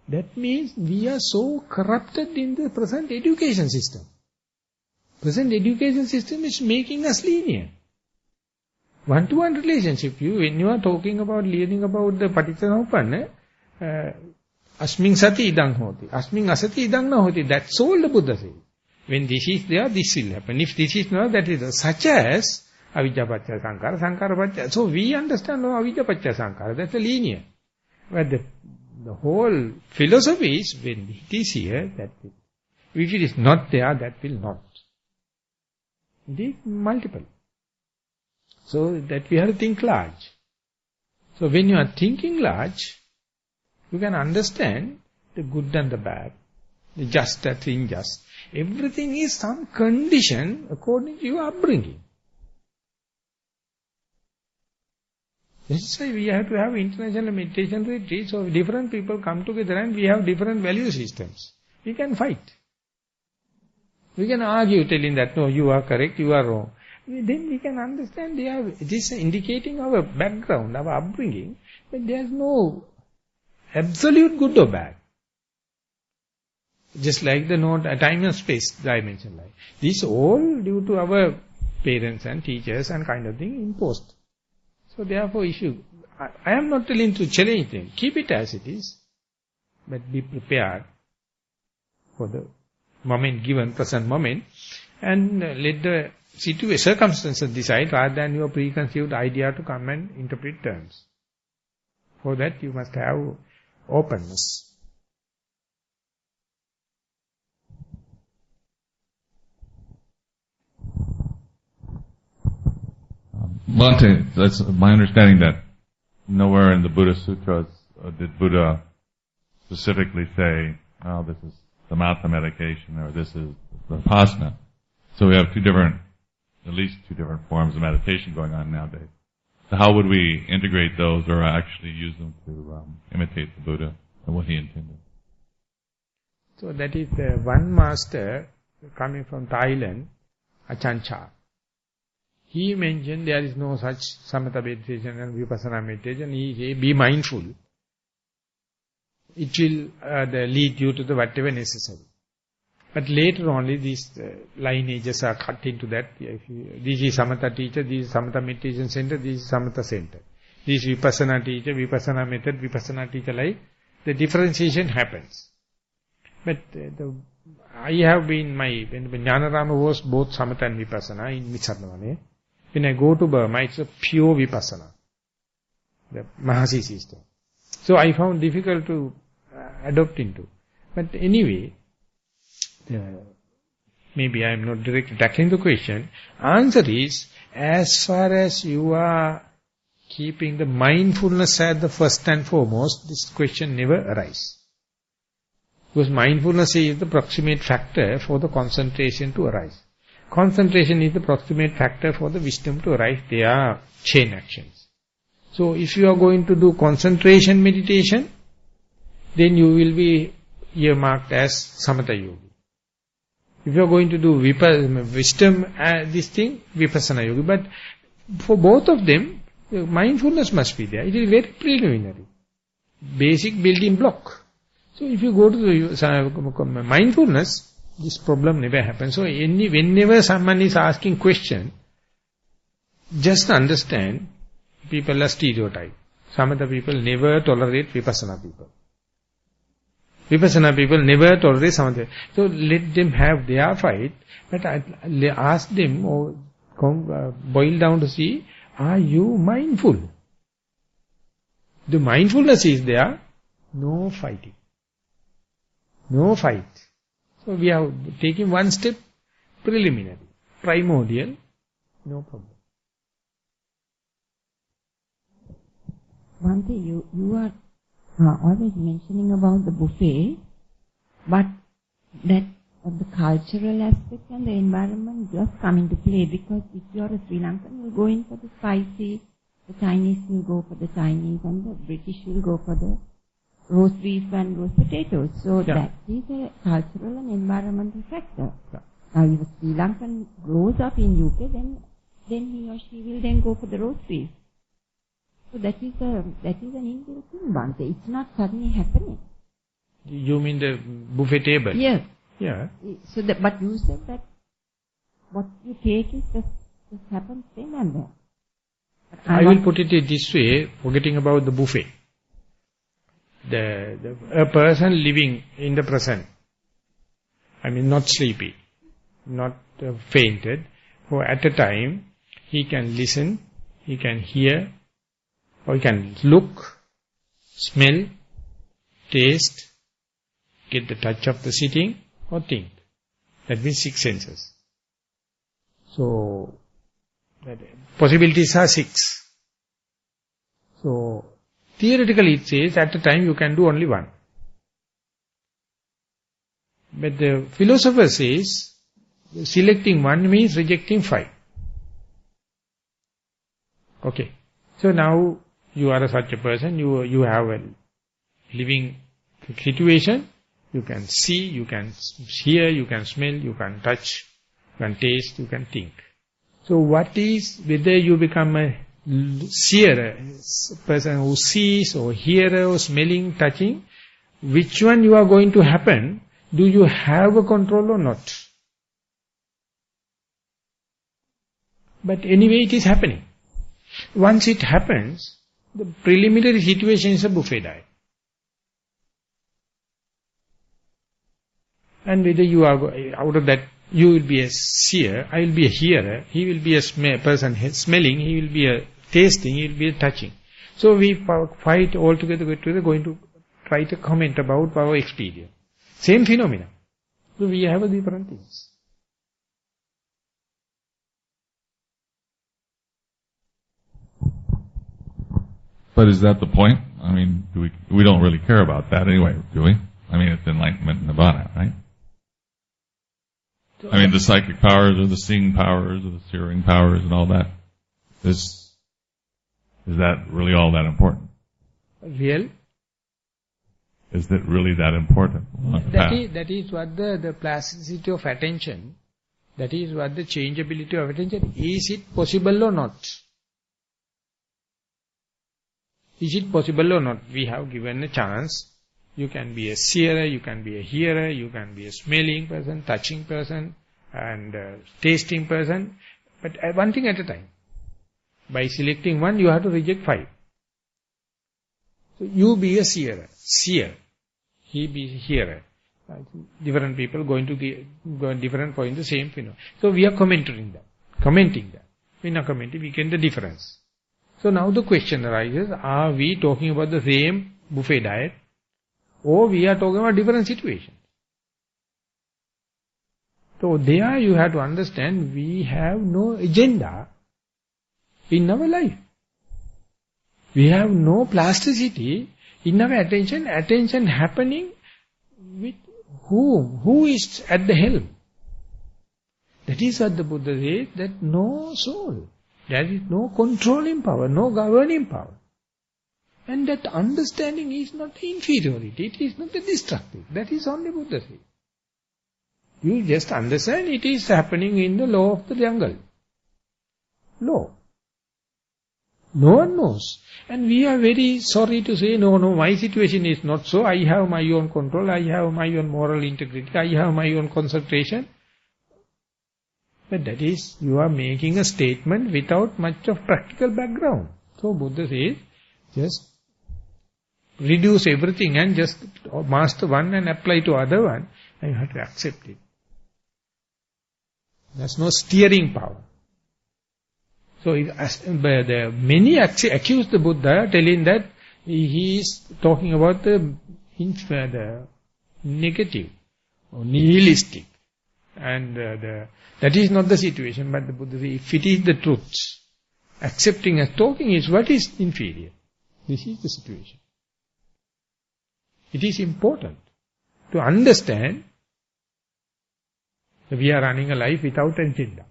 That means we are so corrupted in the present education system. Present education system is making us linear. One-to-one relationship. When you are talking about, learning about the Paticcasamuppanna, asmin sati idang hoti, asmin asati idang na hoti, that's all the Buddha says. When this is there, this will happen. If this is not, that is there. Such as avijja paccaya sankara, sankara paccaya. So we understand avijja paccaya sankara, that's a linear. But the whole philosophy is, when it is here, that will. If it is not there, that will not. It is multiple. So that we have to think large. So when you are thinking large, you can understand the good and the bad, the just and the unjust. Everything is some condition according to your upbringing. That's why we have to have international meditation retreats, so different people come together and we have different value systems. We can fight. We can argue telling that, no, you are correct, you are wrong. Then we can understand this is indicating our background, our upbringing, but there is no absolute good or bad. Just like the time and space dimension. Like. This all due to our parents and teachers and kind of thing imposed. So therefore I am not telling to challenge them. Keep it as it is. But be prepared for the moment given, present moment. And let the circumstances decide rather than your preconceived idea to come and interpret terms. For that you must have openness. Bhante, that's my understanding that nowhere in the Buddha Sutras did Buddha specifically say, oh, this is the Samatha medication or this is the Vipassana. So we have at least two different forms of meditation going on nowadays. So how would we integrate those or actually use them to imitate the Buddha and what he intended? So that is one master coming from Thailand, Achancha. He mentioned there is no such samatha meditation and vipassana meditation. He said, be mindful. It will lead you to the whatever necessary. But later only these lineages are cut into that. This is samatha teacher, this is samatha meditation center, this is samatha center. This is vipassana teacher, vipassana method, vipassana teacher, like the differentiation happens. But I have been when Jnanarama was both samatha and vipassana in Nissarana. When I go to Burma, it's a pure vipassana, the Maha system. So I found difficult to adopt into. But anyway, maybe I am not directly tackling the question. Answer is, as far as you are keeping the mindfulness as the first and foremost, this question never arises. Because mindfulness is the proximate factor for the concentration to arise. concentration is the proximate factor for the wisdom to arise. They are chain actions. So if you are going to do concentration meditation, then you will be earmarked as Samatha Yogi. If you are going to do wisdom, this thing, Vipassana Yogi. But for both of them, mindfulness must be there. It is very preliminary. Basic building block. So if you go to the mindfulness, this problem never happens. So whenever someone is asking question, just understand, people are stereotyped. Some of the people never tolerate Vipassana people. Vipassana people never tolerate Samatha. So let them have their fight, but I ask them, or boil down to see, are you mindful? The mindfulness is there, no fighting. No fight. So we are taking one step preliminary, primordial, no problem. One thing, you are always mentioning about the buffet, but that the cultural aspect and the environment just come into play, because if you are a Sri Lankan, you will go in for the spicy, the Chinese will go for the Chinese, and the British will go for the roast beef and roast potatoes. So that is a cultural and environmental factor. Yeah. Now if a Sri Lankan grows up in UK, then he or she will then go for the roast beef. So that is an inbuilt thing, Bhante. It's not suddenly happening. You mean the buffet table? Yes. Yeah. So but you said that what you take is just happens then and there. I will put it this way, forgetting about the buffet. A person living in the present, I mean not sleepy, not fainted, for at a time he can listen, he can hear, or he can look, smell, taste, get the touch of the sitting, or think. That means 6 senses. So, possibilities are 6. So, theoretically it says at a time you can do only one. But the philosopher says selecting one means rejecting 5. Okay. So now you are such a person, you have a living situation, you can see, you can hear, you can smell, you can touch, you can taste, you can think. So what is, whether you become a seer, person who sees or hearer or smelling, touching, which one you are going to happen, do you have a control or not? But anyway it is happening. Once it happens, the preliminary situation is a buffet diet. And whether you are, out of that, you will be a seer, I will be a hearer, he will be a person smelling, he will be a tasting, he will be a touching. So we fight all together, going to try to comment about our experience. Same phenomena. So we have different things. But is that the point? I mean, we don't really care about that anyway, do we? I mean, it's enlightenment and nirvana, right? I mean, the psychic powers or the seeing powers or the hearing powers and all that. Is that really all that important? Real? Is that really that important? That is what the plasticity of attention, that is what the changeability of attention, is it possible or not? Is it possible or not? We have given a chance. You can be a seer, you can be a hearer, you can be a smelling person, touching person, and tasting person. But one thing at a time. By selecting one, you have to reject 5. So you be a seer, he be a hearer. Different people going to go different point, the same phenomenon. So we are commenting that. We are not commenting, we get the difference. So now the question arises, are we talking about the same buffet diet, or we are talking about different situations? So there you have to understand, we have no agenda in our life. We have no plasticity in our attention. Attention happening with whom? Who is at the helm? The That is what the Buddha says, that no soul. There is no controlling power, no governing power. And that understanding is not inferiority, it is not a destructive. That is only Buddha says. You just understand it is happening in the law of the jungle. Law. No one knows. And we are very sorry to say, no, my situation is not so. I have my own control, I have my own moral integrity, I have my own concentration. But that is, you are making a statement without much of practical background. So Buddha says, just reduce everything and just master one and apply to other one, and you have to accept it. There's no steering power. So many accuse the Buddha, telling that he is talking about the negative or nihilistic. And that is not the situation, but the Buddha says, if it is the truth, accepting and talking is what is inferior. This is the situation. It is important to understand that we are running a life without agenda.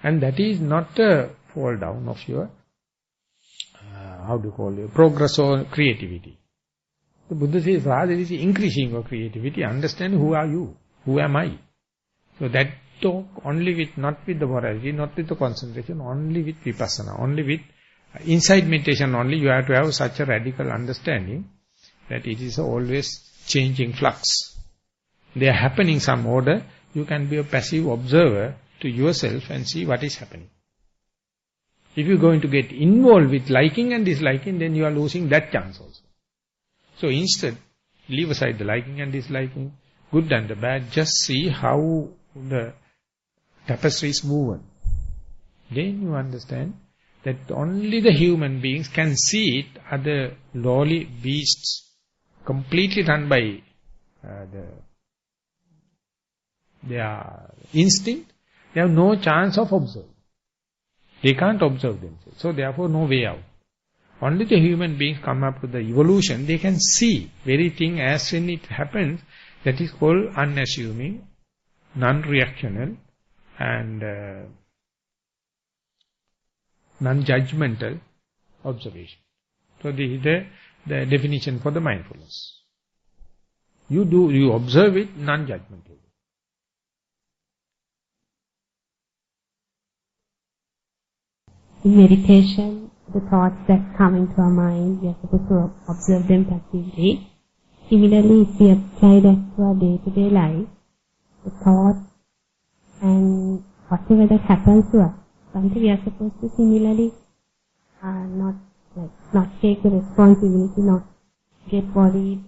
And that is not a fall down of your, progress or creativity. The Buddha says, rather it is increasing your creativity. Understand who are you, who am I. So that talk only with, not with the morality, not with the concentration, only with vipassana, only with inside meditation only. You have to have such a radical understanding that it is always changing flux. They are happening some order. You can be a passive observer to yourself and see what is happening. If you are going to get involved with liking and disliking, then you are losing that chance also. So instead, leave aside the liking and disliking, good and the bad, just see how the tapestry is moving. Then you understand that only the human beings can see it, other lowly beasts, completely run by their instinct. They have no chance of observing. They can't observe themselves. So therefore no way out. Only the human beings come up with the evolution. They can see very thing as when it happens. That is called unassuming, non-reactional and non-judgmental observation. So this is the definition for the mindfulness. You observe it non-judgmentally. In meditation, the thoughts that come into our mind, we are supposed to observe them passively. Similarly, if we apply that to our day-to-day life, the thoughts and whatever that happens to us, something we are supposed to similarly not take the responsibility, not get worried.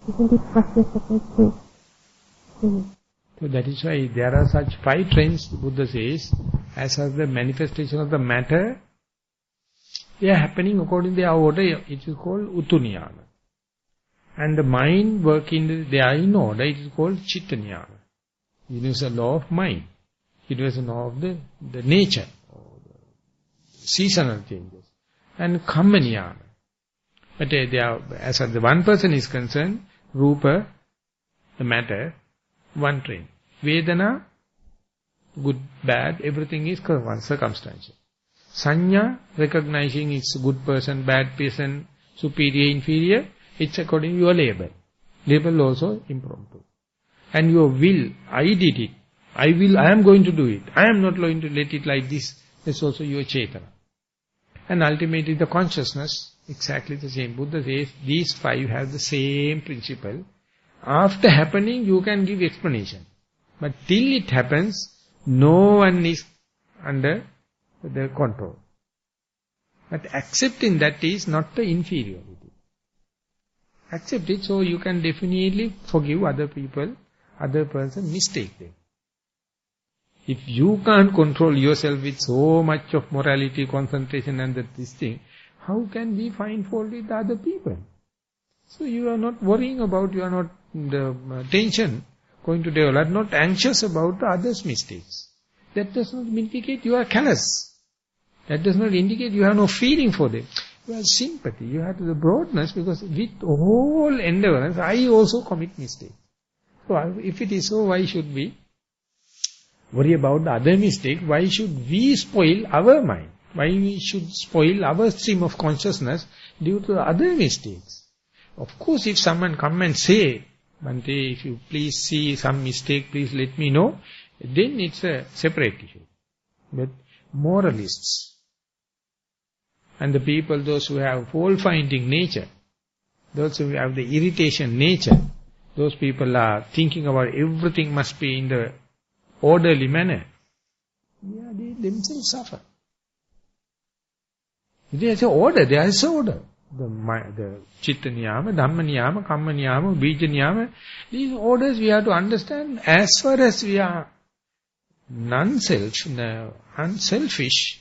Isn't it what we are supposed to do? So that is why there are such 5 trends, the Buddha says, as are the manifestation of the matter, they are happening according to their order. It is called Utuniyana. And the mind working, they are in order, it is called Chittaniyana. Universal law of mind. Universal law of the nature, or the seasonal changes. And Kammaniyana. But they are, as far as the one person is concerned, Rupa, the matter, one train. Vedana, good, bad, everything is circumstantial. Sanya, recognizing it's a good person, bad person, superior, inferior, it's according to your label. Label also impromptu. And your will, I did it, I am going to do it, I am not going to let it like this, that's also your Chetana. And ultimately the consciousness, exactly the same. Buddha says, these 5 have the same principle. After happening, you can give explanation. But till it happens, no one is under the control. But accepting that is not the inferiority. Accept it so you can definitely forgive other people, other person, mistake them. If you can't control yourself with so much of morality, concentration and this thing, how can we find fault with other people? So you are not worrying about, you are not the tension going to develop, not anxious about the others' mistakes. That does not indicate you are callous. That does not indicate you have no feeling for them. You have sympathy, you have the broadness, because with all endurance, I also commit mistakes. So if it is so, why should we worry about the other mistake. Why should we spoil our mind? Why we should spoil our stream of consciousness due to the other mistakes? Of course, if someone come and say, Bhante, if you please see some mistake, please let me know, then it's a separate issue. But moralists and the people, those who have fault-finding nature, those who have the irritation nature, those people are thinking about everything must be in the orderly manner. Yeah, they themselves suffer. There is an order, there is an order. The Chitta Niyama, Dhamma Niyama, Kamma Niyama, Bija Niyama, these orders we have to understand. As far as we are unselfish,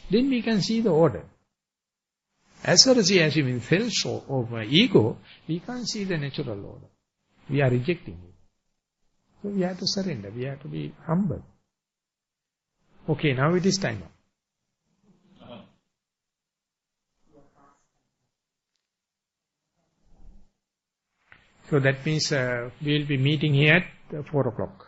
then we can see the order. As far as we are in self or ego, we can't see the natural order. We are rejecting it. So we have to surrender, we have to be humble. Okay, now it is time up. So that means we will be meeting here at 4 o'clock.